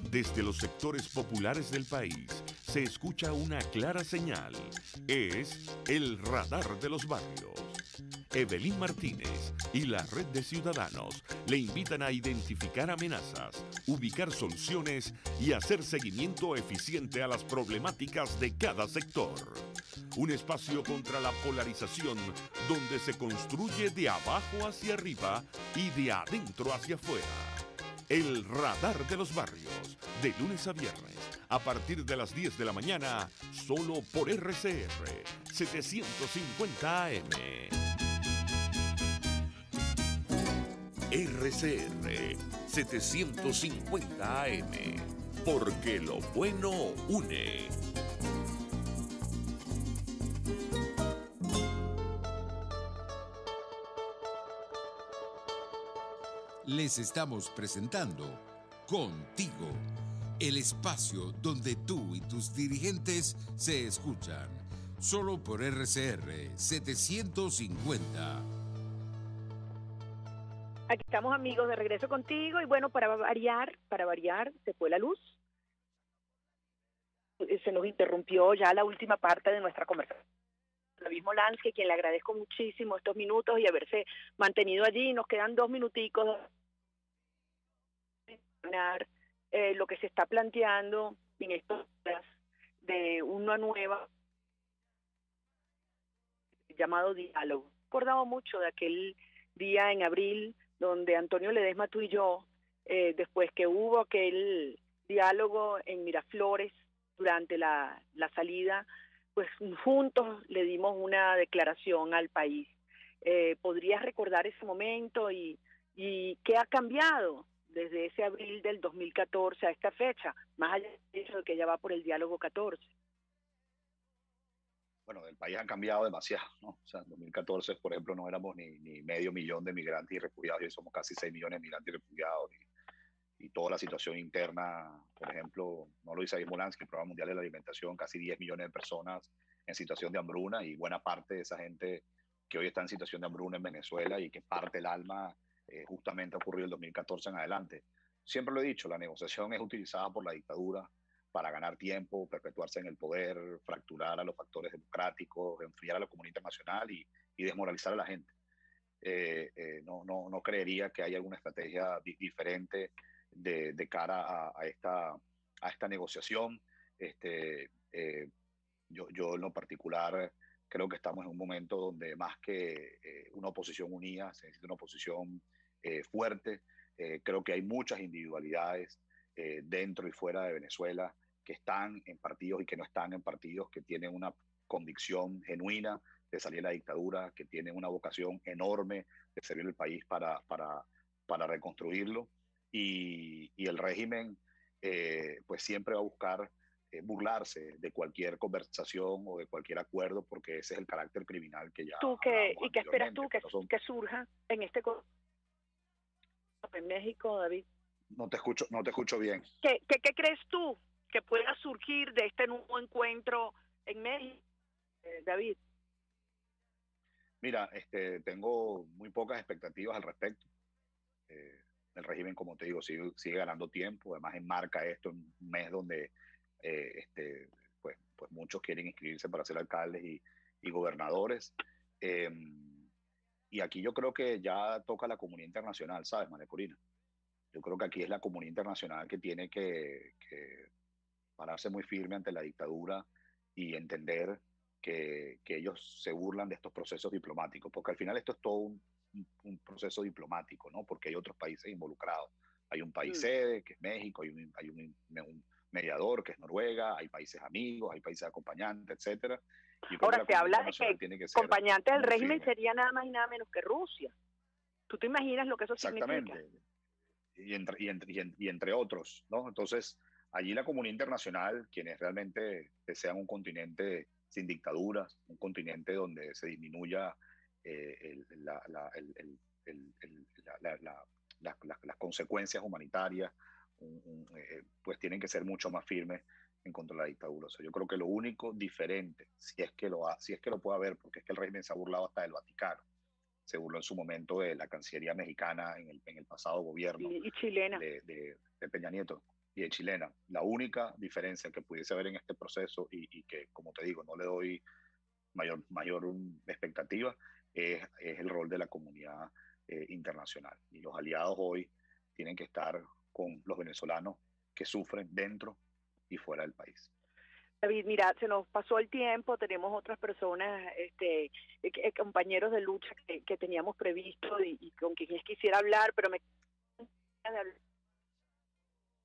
Desde los sectores populares del país se escucha una clara señal. Es el radar de los barrios. Evelyn Martínez y la red de ciudadanos le invitan a identificar amenazas, ubicar soluciones y hacer seguimiento eficiente a las problemáticas de cada sector. Un espacio contra la polarización donde se construye de abajo hacia arriba y de adentro hacia afuera. El radar de los barrios, de lunes a viernes, a partir de las 10 de la mañana, solo por RCR 750 AM. RCR 750 AM, porque lo bueno une. Les estamos presentando Contigo, el espacio donde tú y tus dirigentes se escuchan, solo por RCR 750. Aquí estamos, amigos, de regreso contigo. Y bueno, para variar, se fue la luz. Se nos interrumpió ya la última parte de nuestra conversación. David Molansky, quien le agradezco muchísimo estos minutos y haberse mantenido allí. Nos quedan 2 minuticos de lo que se está planteando en estos días de una nueva llamado diálogo. Recordaba mucho de aquel día en abril donde Antonio Ledesma, tú y yo, después que hubo aquel diálogo en Miraflores durante la salida, pues juntos le dimos una declaración al país. ¿Podrías recordar ese momento y qué ha cambiado desde ese abril del 2014 a esta fecha, más allá del hecho de que ya va por el diálogo 14? Bueno, el país ha cambiado demasiado, ¿no? O sea, en 2014, por ejemplo, no éramos ni medio millón de migrantes y refugiados, y hoy somos casi 6 millones de migrantes y refugiados. Y toda la situación interna, por ejemplo, no lo dice Vimolansky, el Programa Mundial de la Alimentación, casi 10 millones de personas en situación de hambruna, y buena parte de esa gente que hoy está en situación de hambruna en Venezuela y que parte el alma justamente ha ocurrido el 2014 en adelante. Siempre lo he dicho, la negociación es utilizada por la dictadura para ganar tiempo, perpetuarse en el poder, fracturar a los factores democráticos, enfriar a la comunidad internacional y desmoralizar a la gente. No creería que haya alguna estrategia diferente de cara a esta negociación. Yo en lo particular creo que estamos en un momento donde más que una oposición unida, se necesita una oposición fuerte. Creo que hay muchas individualidades dentro y fuera de Venezuela que están en partidos y que no están en partidos, que tienen una convicción genuina de salir de la dictadura, que tienen una vocación enorme de servir al país para reconstruirlo. Y el régimen pues siempre va a buscar burlarse de cualquier conversación o de cualquier acuerdo, porque ese es el carácter criminal que ya ¿Y qué esperas tú que surja en este en México, David? No te escucho bien. ¿Qué crees tú que pueda surgir de este nuevo encuentro en México, David? Mira, tengo muy pocas expectativas al respecto. El régimen, como te digo, sigue ganando tiempo. Además, enmarca esto en un mes donde pues muchos quieren inscribirse para ser alcaldes y gobernadores. Y aquí yo creo que ya toca la comunidad internacional, ¿sabes, María Corina? Yo creo que aquí es la comunidad internacional que tiene que pararse muy firme ante la dictadura y entender que ellos se burlan de estos procesos diplomáticos, porque al final esto es todo un proceso diplomático, ¿no? Porque hay otros países involucrados. Hay un país sede, que es México, hay un mediador, que es Noruega, hay países amigos, hay países acompañantes, etcétera. Ahora se habla de que acompañantes del régimen sería nada más y nada menos que Rusia. ¿Tú te imaginas lo que eso significa? Exactamente. Y entre otros, ¿no? Entonces, allí la comunidad internacional, quienes realmente desean un continente sin dictaduras, un continente donde se disminuya las consecuencias humanitarias, pues tienen que ser mucho más firmes en contra de la dictadura. O sea, yo creo que lo único diferente, si es que lo puede haber, porque es que el régimen se ha burlado hasta del Vaticano, se burló en su momento de la Cancillería mexicana en el pasado gobierno y chilena de Peña Nieto y de chilena. La única diferencia que pudiese haber en este proceso y que, como te digo, no le doy mayor expectativa, es el rol de la comunidad internacional. Y los aliados hoy tienen que estar con los venezolanos que sufren dentro y fuera del país. David, mira, se nos pasó el tiempo, tenemos otras personas, compañeros de lucha que teníamos previsto y con quienes quisiera hablar, pero me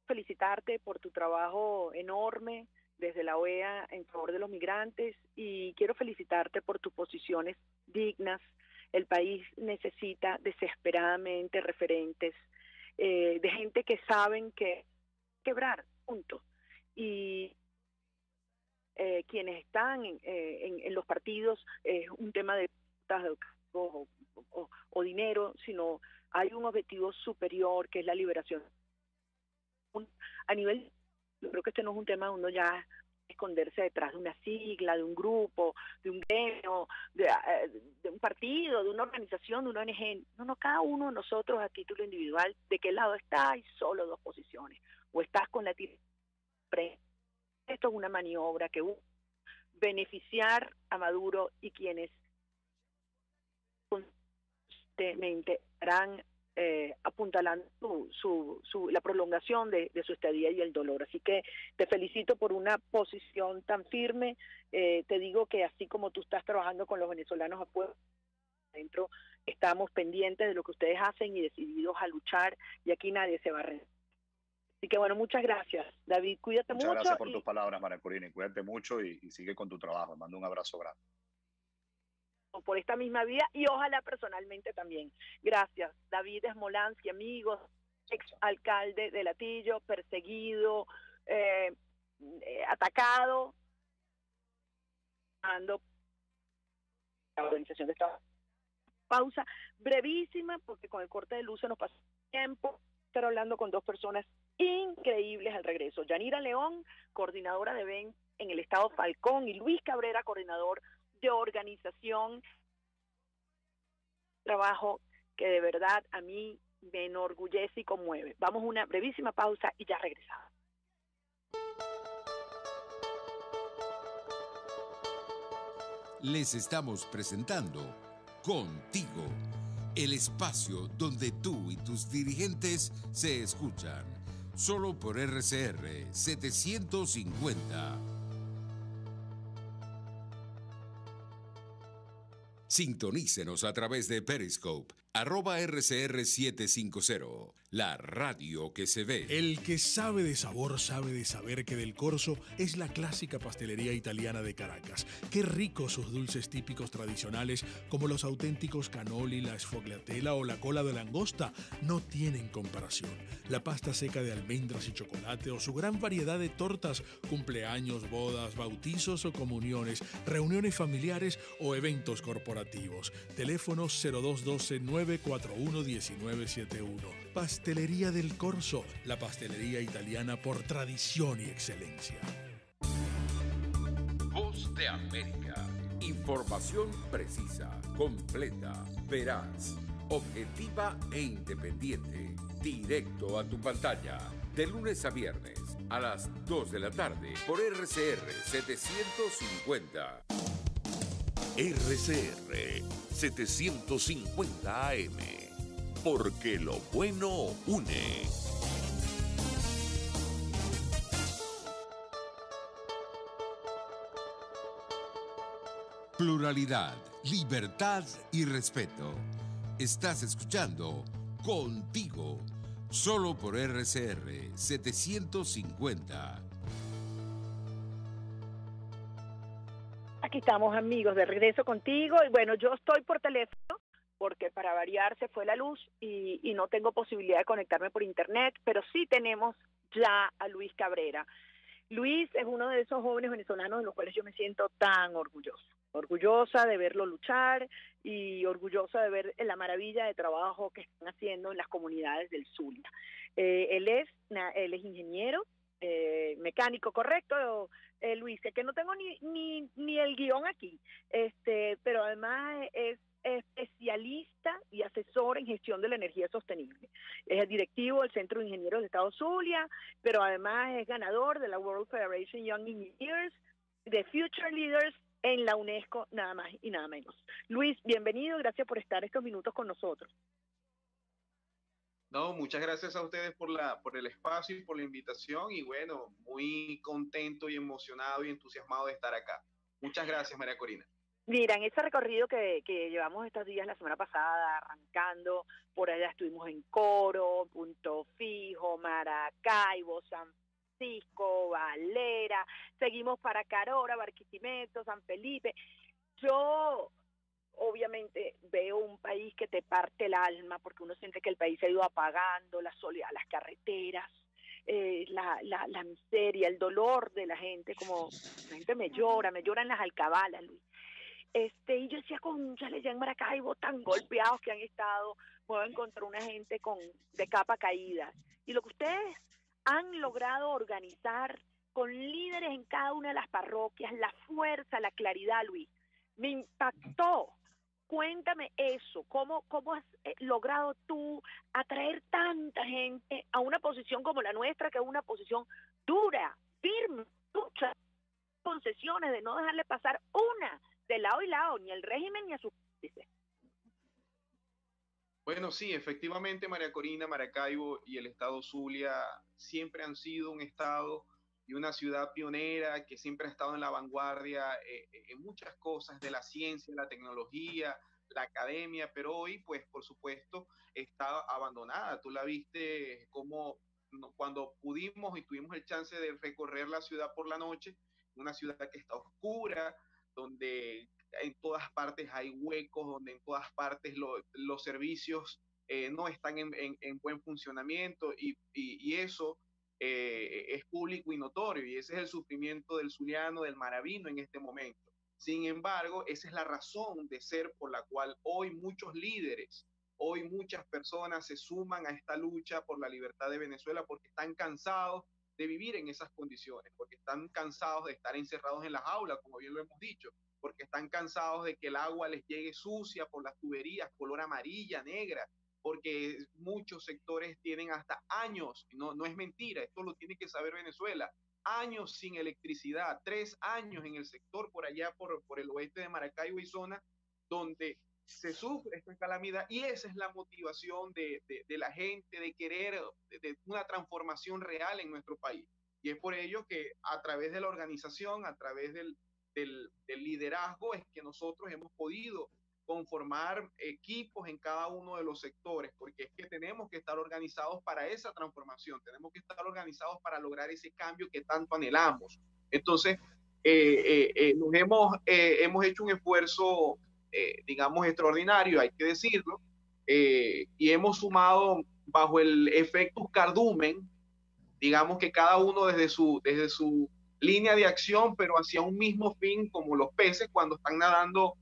felicitarte por tu trabajo enorme desde la OEA en favor de los migrantes y quiero felicitarte por tus posiciones dignas. El país necesita desesperadamente referentes de gente que saben que quebrar, punto. Y quienes están en los partidos es un tema de o dinero, sino hay un objetivo superior que es la liberación. A nivel, yo creo que este no es un tema de uno ya esconderse detrás de una sigla, de un grupo, de un gremio, de un partido, de una organización, de una ONG. No, cada uno de nosotros a título individual, ¿de qué lado está? Hay solo dos posiciones. O estás con la esto es una maniobra que beneficiar a Maduro y quienes constantemente harán apuntalando la prolongación de su estadía y el dolor. Así que te felicito por una posición tan firme. Te digo que así como tú estás trabajando con los venezolanos afuera, adentro estamos pendientes de lo que ustedes hacen y decididos a luchar, y aquí nadie se va a rendir. Así que bueno, muchas gracias, David, cuídate mucho. Muchas gracias por tus palabras, María Corina, y cuídate mucho y sigue con tu trabajo. Te mando un abrazo grande. Por esta misma vía y ojalá personalmente también. Gracias, David Smolansky, amigos, ex alcalde de Latillo, perseguido, atacado, la organización de esta pausa brevísima, porque con el corte de luz se nos pasa tiempo. Estar hablando con dos personas increíbles al regreso. Yanira León, coordinadora de BEN en el estado Falcón, y Luis Cabrera, coordinador de organización. Trabajo que de verdad a mí me enorgullece y conmueve. Vamos a una brevísima pausa y ya regresamos. Les estamos presentando Contigo, el espacio donde tú y tus dirigentes se escuchan, solo por RCR 750. Sintonícenos a través de Periscope, @RCR750, la radio que se ve. El que sabe de sabor sabe de saber que Del Corso es la clásica pastelería italiana de Caracas. Qué ricos sus dulces típicos tradicionales, como los auténticos cannoli, la sfogliatella o la cola de langosta, no tienen comparación. La pasta seca de almendras y chocolate o su gran variedad de tortas, cumpleaños, bodas, bautizos o comuniones, reuniones familiares o eventos corporativos. Teléfono 0212-941-1971. Pastelería Del Corso, la pastelería italiana por tradición y excelencia. Voz de América. Información precisa, completa, veraz, objetiva e independiente. Directo a tu pantalla. De lunes a viernes a las 2 de la tarde por RCR 750. RCR 750 AM, porque lo bueno une. Pluralidad, libertad y respeto. Estás escuchando Contigo, solo por RCR 750. Aquí estamos, amigos, de regreso contigo. Y bueno, yo estoy por teléfono porque para variar se fue la luz y no tengo posibilidad de conectarme por internet, pero sí tenemos ya a Luis Cabrera. Luis es uno de esos jóvenes venezolanos de los cuales yo me siento tan orgullosa de verlo luchar y orgullosa de ver la maravilla de trabajo que están haciendo en las comunidades del Zulia. Él es ingeniero, mecánico, correcto, Luis, que no tengo ni el guión aquí, pero además es especialista y asesor en gestión de la energía sostenible. Es el directivo del Centro de Ingenieros del Estado Zulia, pero además es ganador de la World Federation Young Engineers, de Future Leaders en la UNESCO, nada más y nada menos. Luis, bienvenido, gracias por estar estos minutos con nosotros. No, muchas gracias a ustedes por el espacio y por la invitación, y bueno, muy contento y emocionado y entusiasmado de estar acá. Muchas gracias, María Corina. Mira, en ese recorrido que llevamos estos días, la semana pasada, arrancando, por allá estuvimos en Coro, Punto Fijo, Maracaibo, San Francisco, Valera, seguimos para Carora, Barquisimeto, San Felipe. Yo obviamente veo un país que te parte el alma, porque uno siente que el país se ha ido apagando, la soledad, las carreteras, la miseria, el dolor de la gente, como la gente me lloran las alcabalas, Luis. Y yo decía, cónchale, ya en Maracaibo tan golpeados que han estado, voy a encontrar una gente de capa caída. Y lo que ustedes han logrado organizar con líderes en cada una de las parroquias, la fuerza, la claridad, Luis, me impactó. Cuéntame eso, ¿cómo has logrado tú atraer tanta gente a una posición como la nuestra, que es una posición dura, firme, muchas concesiones de no dejarle pasar una de lado y lado, ni al régimen ni a sus países? Bueno, sí, efectivamente María Corina, Maracaibo y el estado Zulia siempre han sido un estado y una ciudad pionera que siempre ha estado en la vanguardia en muchas cosas de la ciencia, la tecnología, la academia, pero hoy, pues, por supuesto, está abandonada. Tú la viste como cuando pudimos y tuvimos el chance de recorrer la ciudad por la noche, una ciudad que está oscura, donde en todas partes hay huecos, donde en todas partes los servicios no están en buen funcionamiento y eso es público y notorio y ese es el sufrimiento del zuliano, del maravino en este momento. Sin embargo, esa es la razón de ser por la cual hoy muchos líderes, hoy muchas personas se suman a esta lucha por la libertad de Venezuela porque están cansados de vivir en esas condiciones, porque están cansados de estar encerrados en las aulas, como bien lo hemos dicho, porque están cansados de que el agua les llegue sucia por las tuberías, color amarilla, negra, porque muchos sectores tienen hasta años, no es mentira, esto lo tiene que saber Venezuela, años sin electricidad, 3 años en el sector por allá, por el oeste de Maracaibo y zona, donde se sufre esta calamidad y esa es la motivación de la gente de querer de una transformación real en nuestro país. Y es por ello que a través de la organización, a través del liderazgo, es que nosotros hemos podido conformar equipos en cada uno de los sectores, porque es que tenemos que estar organizados para esa transformación, tenemos que estar organizados para lograr ese cambio que tanto anhelamos. Entonces, hemos hecho un esfuerzo, digamos, extraordinario, hay que decirlo, y hemos sumado bajo el efecto cardumen, digamos que cada uno desde su línea de acción, pero hacia un mismo fin, como los peces cuando están nadando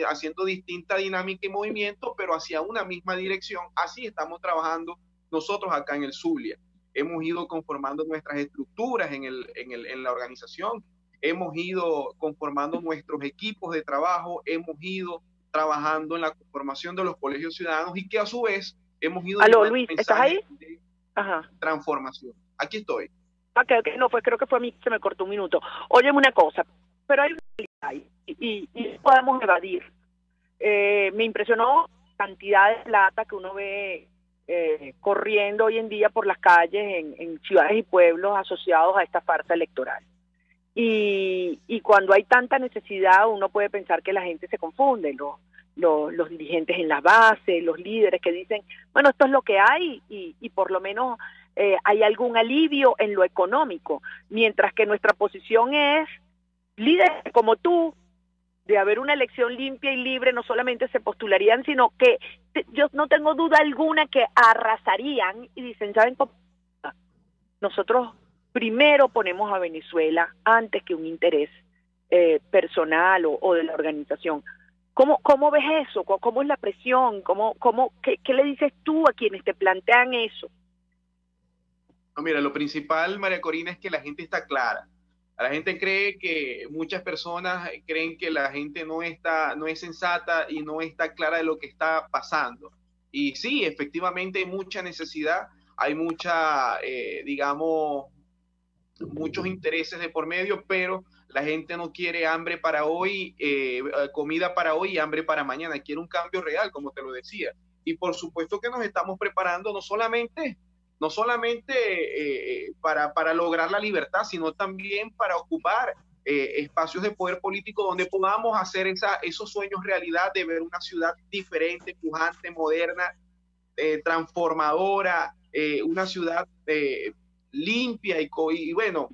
haciendo distinta dinámica y movimiento, pero hacia una misma dirección. Así estamos trabajando nosotros acá en el Zulia. Hemos ido conformando nuestras estructuras en la organización, hemos ido conformando nuestros equipos de trabajo, hemos ido trabajando en la conformación de los colegios ciudadanos y que a su vez hemos ido... Aló, Luis, ¿estás ahí? De Ajá. transformación. Aquí estoy. Okay. No, pues creo que fue a mí, se me cortó un minuto. Óyeme una cosa, pero hay una realidad y podemos evadir. Me impresionó la cantidad de plata que uno ve corriendo hoy en día por las calles en ciudades y pueblos asociados a esta farsa electoral. Y cuando hay tanta necesidad, uno puede pensar que la gente se confunde, los dirigentes en las bases, los líderes que dicen, bueno, esto es lo que hay y por lo menos hay algún alivio en lo económico, mientras que nuestra posición es, líderes como tú, de haber una elección limpia y libre, no solamente se postularían, sino que yo no tengo duda alguna que arrasarían y dicen, ¿saben cómo? Nosotros primero ponemos a Venezuela antes que un interés personal o de la organización. ¿Cómo ves eso? ¿Cómo es la presión? ¿Qué le dices tú a quienes te plantean eso? No, mira, lo principal, María Corina, es que la gente está clara. La gente cree que muchas personas creen que la gente no es sensata y no está clara de lo que está pasando. Y sí, efectivamente hay mucha necesidad, hay digamos, muchos intereses de por medio, pero la gente no quiere hambre para hoy, comida para hoy y hambre para mañana. Quiere un cambio real, como te lo decía. Y por supuesto que nos estamos preparando no solamente para lograr la libertad, sino también para ocupar espacios de poder político donde podamos hacer esos sueños realidad de ver una ciudad diferente, pujante, moderna, transformadora, una ciudad limpia y bueno,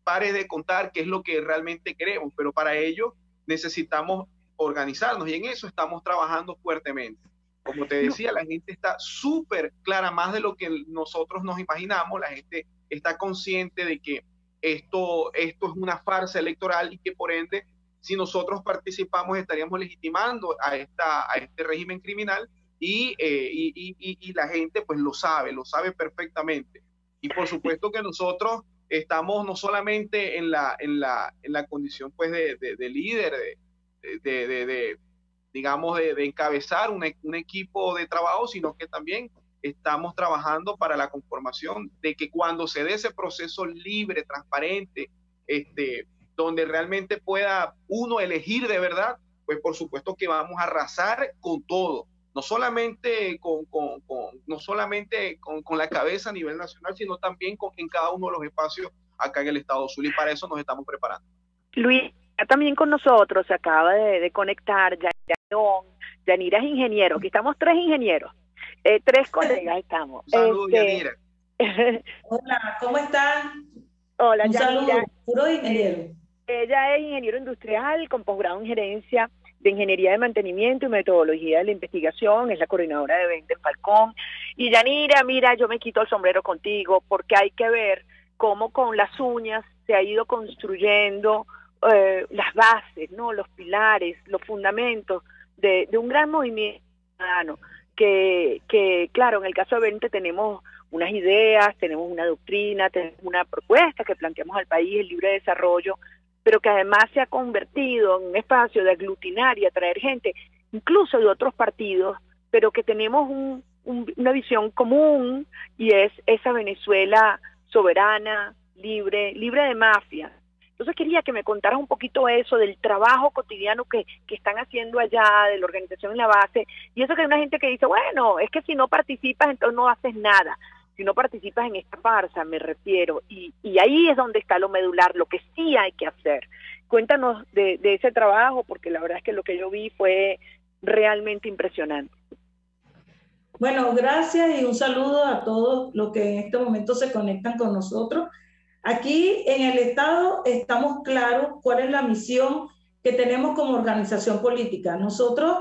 pares de contar qué es lo que realmente queremos, pero para ello necesitamos organizarnos y en eso estamos trabajando fuertemente. Como te decía, la gente está súper clara, más de lo que nosotros nos imaginamos. La gente está consciente de que esto es una farsa electoral y que por ende, si nosotros participamos, estaríamos legitimando a este régimen criminal y la gente pues lo sabe perfectamente. Y por supuesto que nosotros estamos no solamente en la condición pues de líder, digamos, de encabezar un equipo de trabajo, sino que también estamos trabajando para la conformación de que cuando se dé ese proceso libre, transparente, donde realmente pueda uno elegir de verdad, pues por supuesto que vamos a arrasar con todo. no solamente con la cabeza a nivel nacional, sino también en cada uno de los espacios acá en el Estado Zulia, y para eso nos estamos preparando. Luis, también con nosotros se acaba de conectar Yanira es ingeniero, aquí estamos 3 ingenieros, 3 colegas estamos. Saludos, Yanira. Hola, ¿cómo están? Hola, un Yanira. Saludo, puro ingeniero. Ella es ingeniero industrial con posgrado en gerencia de ingeniería de mantenimiento y metodología de la investigación, es la coordinadora de venta en Falcón. Y Yanira, mira, yo me quito el sombrero contigo porque hay que ver cómo con las uñas se ha ido construyendo las bases, ¿no? Los pilares, los fundamentos de un gran movimiento ciudadano que claro, en el caso de Vente tenemos unas ideas, tenemos una doctrina, tenemos una propuesta que planteamos al país, el libre desarrollo, pero que además se ha convertido en un espacio de aglutinar y atraer gente, incluso de otros partidos, pero que tenemos una visión común, y es esa Venezuela soberana, libre de mafia. Entonces quería que me contaras un poquito eso del trabajo cotidiano que están haciendo allá, de la organización en la base, y eso que hay una gente que dice, bueno, es que si no participas entonces no haces nada. Si no participas en esta farsa, me refiero, y ahí es donde está lo medular, lo que sí hay que hacer. Cuéntanos de ese trabajo, porque la verdad es que lo que yo vi fue realmente impresionante. Bueno, gracias y un saludo a todos los que en este momento se conectan con nosotros. Aquí en el Estado estamos claros cuál es la misión que tenemos como organización política. Nosotros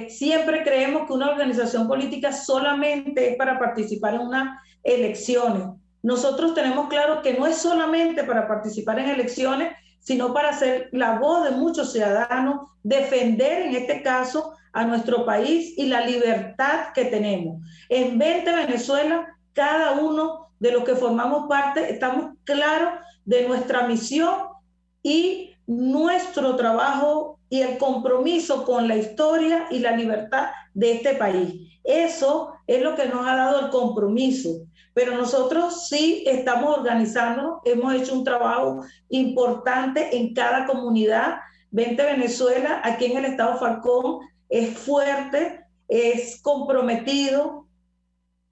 siempre creemos que una organización política solamente es para participar en unas elecciones. Nosotros tenemos claro que no es solamente para participar en elecciones, sino para ser la voz de muchos ciudadanos, defender en este caso a nuestro país y la libertad que tenemos. En Vente Venezuela, cada uno de los que formamos parte estamos claros de nuestra misión y nuestro trabajo y el compromiso con la historia y la libertad de este país. Eso es lo que nos ha dado el compromiso. Pero nosotros sí estamos organizándonos, hemos hecho un trabajo importante en cada comunidad. Vente Venezuela, aquí en el Estado Falcón, es fuerte, es comprometido,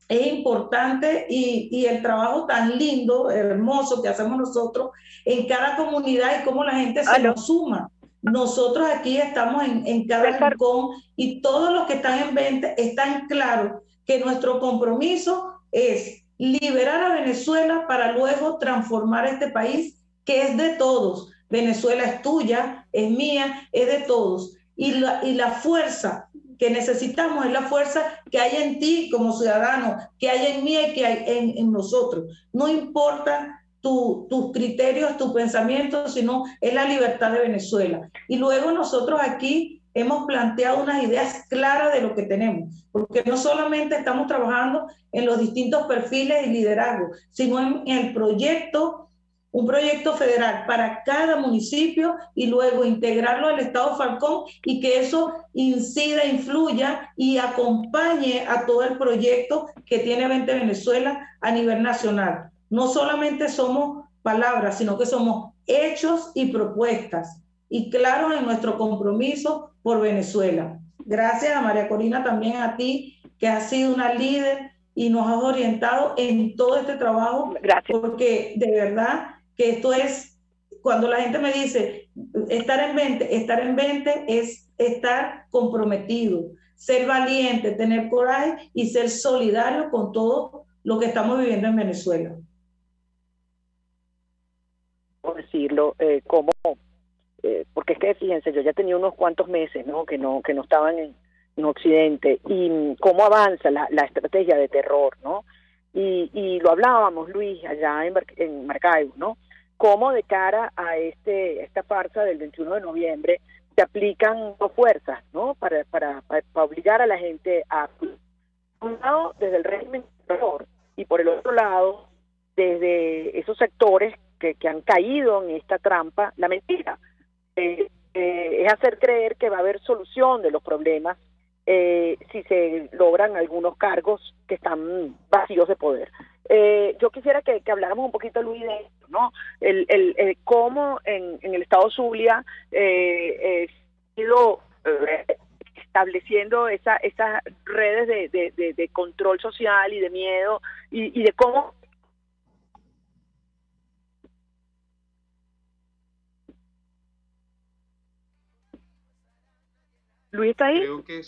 es importante, y el trabajo tan lindo, hermoso que hacemos nosotros en cada comunidad y cómo la gente se nos suma. Nosotros aquí estamos en cada rincón, y todos los que están en Vente están claros que nuestro compromiso es liberar a Venezuela para luego transformar este país que es de todos. Venezuela es tuya, es mía, es de todos. Y la fuerza que necesitamos es la fuerza que hay en ti como ciudadano, que hay en mí y que hay en nosotros. No importa tus criterios, tu pensamiento, sino es la libertad de Venezuela. Y luego nosotros aquí hemos planteado unas ideas claras de lo que tenemos, porque no solamente estamos trabajando en los distintos perfiles y liderazgos, sino en el proyecto, un proyecto federal para cada municipio, y luego integrarlo al Estado Falcón, y que eso incida, influya y acompañe a todo el proyecto que tiene Vente Venezuela a nivel nacional. No solamente somos palabras, sino que somos hechos y propuestas, y claros en nuestro compromiso por Venezuela. Gracias a María Corina, también a ti, que has sido una líder y nos has orientado en todo este trabajo. Gracias. Porque de verdad que esto es, cuando la gente me dice estar en Vente es estar comprometido, ser valiente, tener coraje y ser solidario con todo lo que estamos viviendo en Venezuela. Por decirlo, porque es que fíjense, yo ya tenía unos cuantos meses, ¿no? que no estaban en Occidente, y cómo avanza la estrategia de terror, ¿no? Y lo hablábamos, Luis, allá en Maracaibo, ¿no? Cómo de cara a esta farsa del 21 de noviembre se aplican dos fuerzas, ¿no? Para obligar a la gente a, por un lado, desde el régimen de terror, y por el otro lado, desde esos sectores que han caído en esta trampa, la mentira. Es hacer creer que va a haber solución de los problemas si se logran algunos cargos que están vacíos de poder. Yo quisiera que habláramos un poquito, Luis, de esto, ¿no? Cómo en el Estado Zulia estableciendo esas redes de control social y de miedo y de cómo... ¿Luis está ahí? Creo que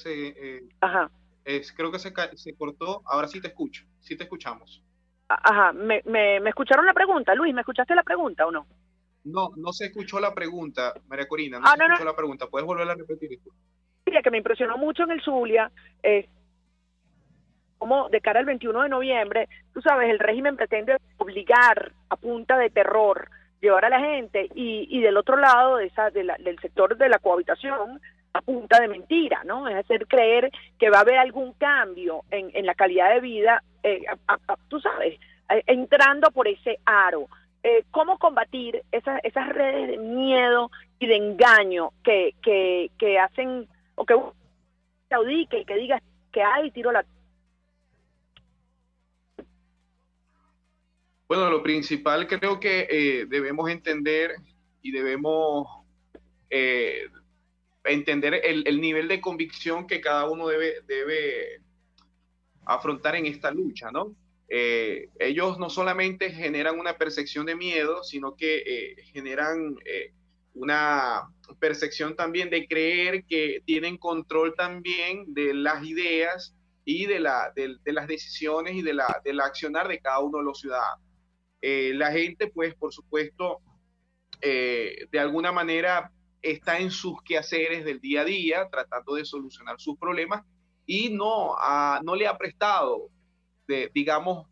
creo que se cortó. Ahora sí te escucho. Sí te escuchamos. Ajá. ¿Me escucharon la pregunta? Luis, ¿me escuchaste la pregunta o no? No, no se escuchó la pregunta, María Corina. No se escuchó la pregunta. ¿Puedes volverla a repetir? Que me impresionó mucho en el Zulia, como de cara al 21 de noviembre, tú sabes, el régimen pretende obligar a punta de terror, llevar a la gente, y del otro lado del sector de la cohabitación, a punta de mentira, ¿no? Es hacer creer que va a haber algún cambio en la calidad de vida, tú sabes, entrando por ese aro. ¿Cómo combatir esas redes de miedo y de engaño que hacen, o que claudique y que diga que hay tiro la... Bueno, lo principal creo que debemos entender y debemos entender el nivel de convicción que cada uno debe afrontar en esta lucha, ¿no? Ellos no solamente generan una percepción de miedo, sino que generan una percepción también de creer que tienen control también de las ideas y de las decisiones y del accionar de cada uno de los ciudadanos. La gente, pues, por supuesto, de alguna manera está en sus quehaceres del día a día, tratando de solucionar sus problemas, y no le ha prestado, digamos,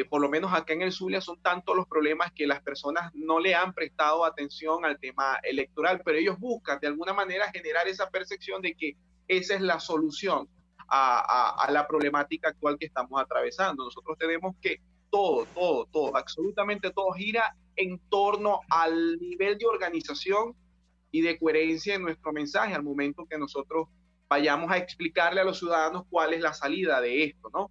por lo menos acá en el Zulia son tantos los problemas que las personas no le han prestado atención al tema electoral, pero ellos buscan de alguna manera generar esa percepción de que esa es la solución a la problemática actual que estamos atravesando. Nosotros tenemos que todo, absolutamente todo gira en torno al nivel de organización y de coherencia en nuestro mensaje al momento que nosotros vayamos a explicarle a los ciudadanos cuál es la salida de esto, ¿no?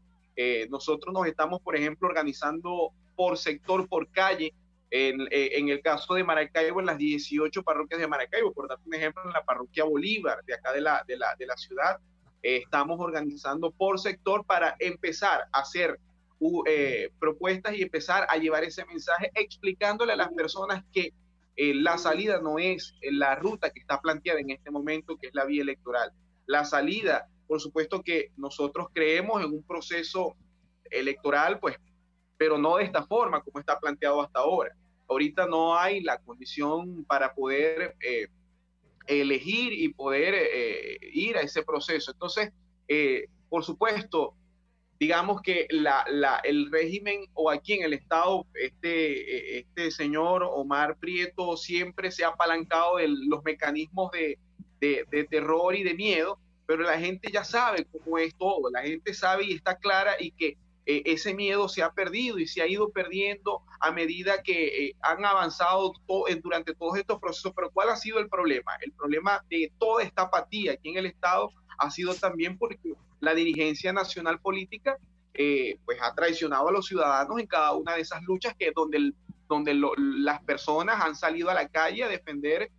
Nosotros nos estamos, por ejemplo, organizando por sector, por calle, en el caso de Maracaibo, en las 18 parroquias de Maracaibo, por dar un ejemplo, en la parroquia Bolívar, de acá de la ciudad, estamos organizando por sector para empezar a hacer propuestas y empezar a llevar ese mensaje explicándole a las personas que la salida no es la ruta que está planteada en este momento, que es la vía electoral. La salida, por supuesto que nosotros creemos en un proceso electoral, pues, pero no de esta forma como está planteado hasta ahora. Ahorita no hay la condición para poder elegir y poder ir a ese proceso. Entonces, por supuesto, digamos que el régimen o aquí en el Estado, este señor Omar Prieto siempre se ha apalancado de los mecanismos de terror y de miedo, pero la gente ya sabe cómo es todo, la gente sabe y está clara y que ese miedo se ha perdido y se ha ido perdiendo a medida que han avanzado durante todos estos procesos. Pero ¿cuál ha sido el problema? El problema de toda esta apatía aquí en el Estado ha sido también porque la dirigencia nacional política pues ha traicionado a los ciudadanos en cada una de esas luchas donde las personas han salido a la calle a defender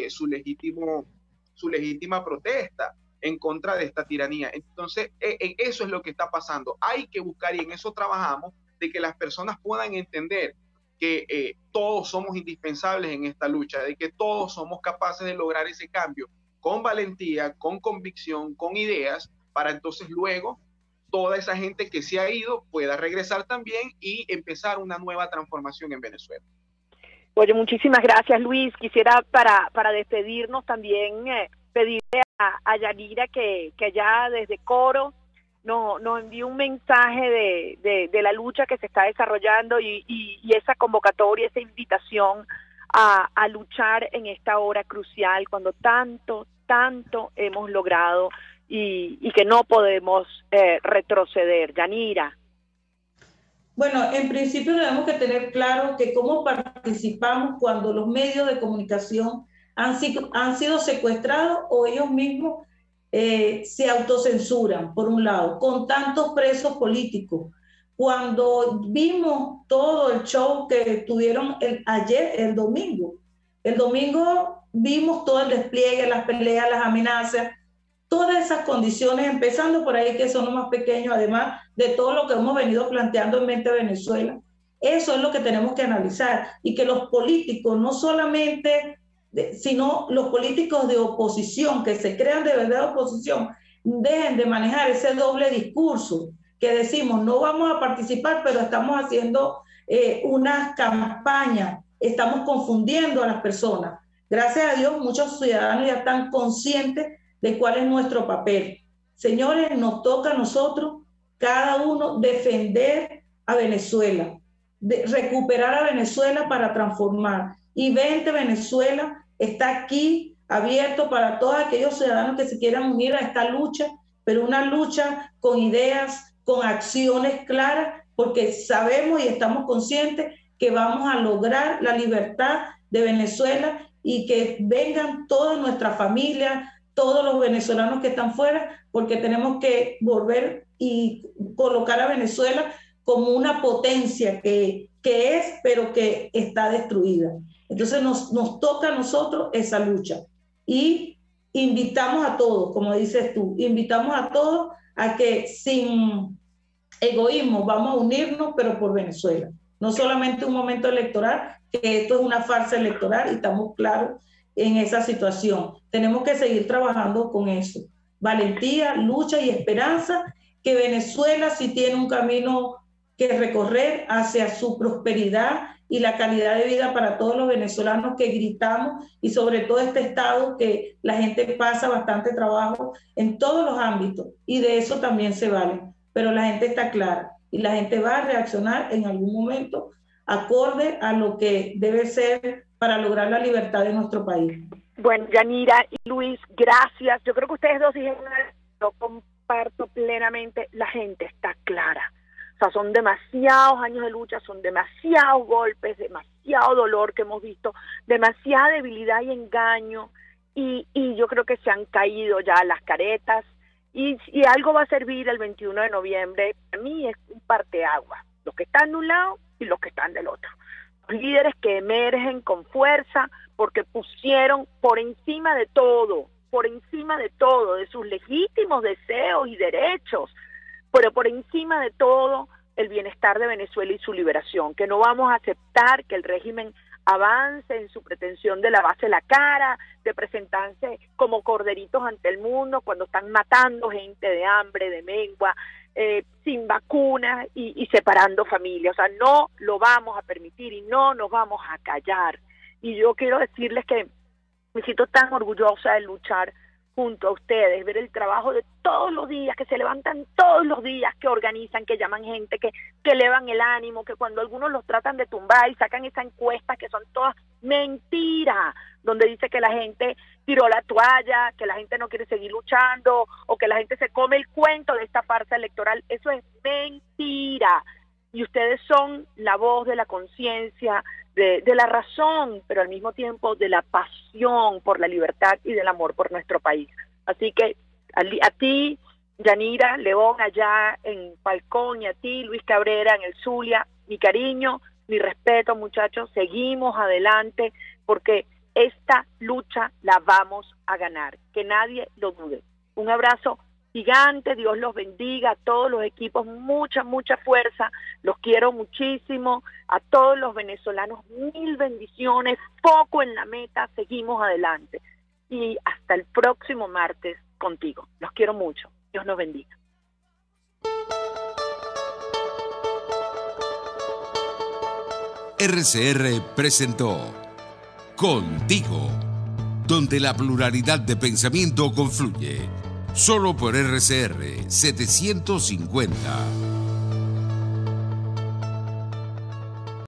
su legítima protesta en contra de esta tiranía. Entonces, eso es lo que está pasando. Hay que buscar, y en eso trabajamos, de que las personas puedan entender que todos somos indispensables en esta lucha, de que todos somos capaces de lograr ese cambio con valentía, con convicción, con ideas, para entonces luego toda esa gente que se ha ido pueda regresar también y empezar una nueva transformación en Venezuela. Oye, muchísimas gracias, Luis. Quisiera para despedirnos también pedirle a Yanira que ya desde Coro nos envíe un mensaje de la lucha que se está desarrollando y esa convocatoria, esa invitación a luchar en esta hora crucial cuando tanto hemos logrado y que no podemos retroceder. Yanira. Bueno, en principio debemos que tener claro que cómo participamos cuando los medios de comunicación han sido secuestrados o ellos mismos se autocensuran, por un lado, con tantos presos políticos. Cuando vimos todo el show que tuvieron el domingo vimos todo el despliegue, las peleas, las amenazas, todas esas condiciones, empezando por ahí que son los más pequeños, además de todo lo que hemos venido planteando en Mente Venezuela. Eso es lo que tenemos que analizar, y que los políticos, no solamente, sino los políticos de oposición, que se crean de verdad oposición, dejen de manejar ese doble discurso que decimos, no vamos a participar, pero estamos haciendo una campaña, estamos confundiendo a las personas. Gracias a Dios, muchos ciudadanos ya están conscientes de cuál es nuestro papel. Señores, nos toca a nosotros, cada uno, defender a Venezuela, recuperar a Venezuela para transformar. Y Vente Venezuela está aquí, abierto para todos aquellos ciudadanos que se quieran unir a esta lucha, pero una lucha con ideas, con acciones claras, porque sabemos y estamos conscientes que vamos a lograr la libertad de Venezuela y que vengan todas nuestras familias, todos los venezolanos que están fuera, porque tenemos que volver y colocar a Venezuela como una potencia que es, pero que está destruida. Entonces nos toca a nosotros esa lucha. Y invitamos a todos, como dices tú, invitamos a todos a que sin egoísmo vamos a unirnos, pero por Venezuela. No solamente un momento electoral, que esto es una farsa electoral y estamos claros en esa situación. Tenemos que seguir trabajando con eso. Valentía, lucha y esperanza, que Venezuela sí tiene un camino que recorrer hacia su prosperidad y la calidad de vida para todos los venezolanos que gritamos, y sobre todo este estado que la gente pasa bastante trabajo en todos los ámbitos, y de eso también se vale. Pero la gente está clara y la gente va a reaccionar en algún momento acorde a lo que debe ser para lograr la libertad de nuestro país. Bueno, Yanira y Luis, gracias. Yo creo que ustedes dos dijeron, lo comparto plenamente, la gente está clara. O sea, son demasiados años de lucha, son demasiados golpes, demasiado dolor que hemos visto, demasiada debilidad y engaño, y yo creo que se han caído ya las caretas, y algo va a servir el 21 de noviembre. Para mí es un parteaguas, los que están de un lado y los que están del otro. Los líderes que emergen con fuerza porque pusieron por encima de todo, de sus legítimos deseos y derechos, pero por encima de todo el bienestar de Venezuela y su liberación, que no vamos a aceptar que el régimen avance en su pretensión de lavarse la cara, de presentarse como corderitos ante el mundo cuando están matando gente de hambre, de mengua, sin vacunas y separando familias. O sea, no lo vamos a permitir y no nos vamos a callar. Y yo quiero decirles que me siento tan orgullosa de luchar junto a ustedes, ver el trabajo de todos los días, que se levantan todos los días, que organizan, que llaman gente, que elevan el ánimo, que cuando algunos los tratan de tumbar y sacan esa encuesta que son todas mentiras, donde dice que la gente tiró la toalla, que la gente no quiere seguir luchando, o que la gente se come el cuento de esta farsa electoral. Eso es mentira. Y ustedes son la voz de la conciencia, de la razón, pero al mismo tiempo de la pasión por la libertad y del amor por nuestro país. Así que a ti, Yanira León, allá en Falcón, y a ti, Luis Cabrera, en el Zulia, mi cariño, mi respeto, muchachos. Seguimos adelante porque esta lucha la vamos a ganar, que nadie lo dude. Un abrazo gigante, Dios los bendiga a todos los equipos, mucha fuerza, los quiero muchísimo, a todos los venezolanos, mil bendiciones, foco en la meta, seguimos adelante, y hasta el próximo martes contigo, los quiero mucho, Dios nos bendiga. RCR presentó Contigo, donde la pluralidad de pensamiento confluye. Solo por RCR 750.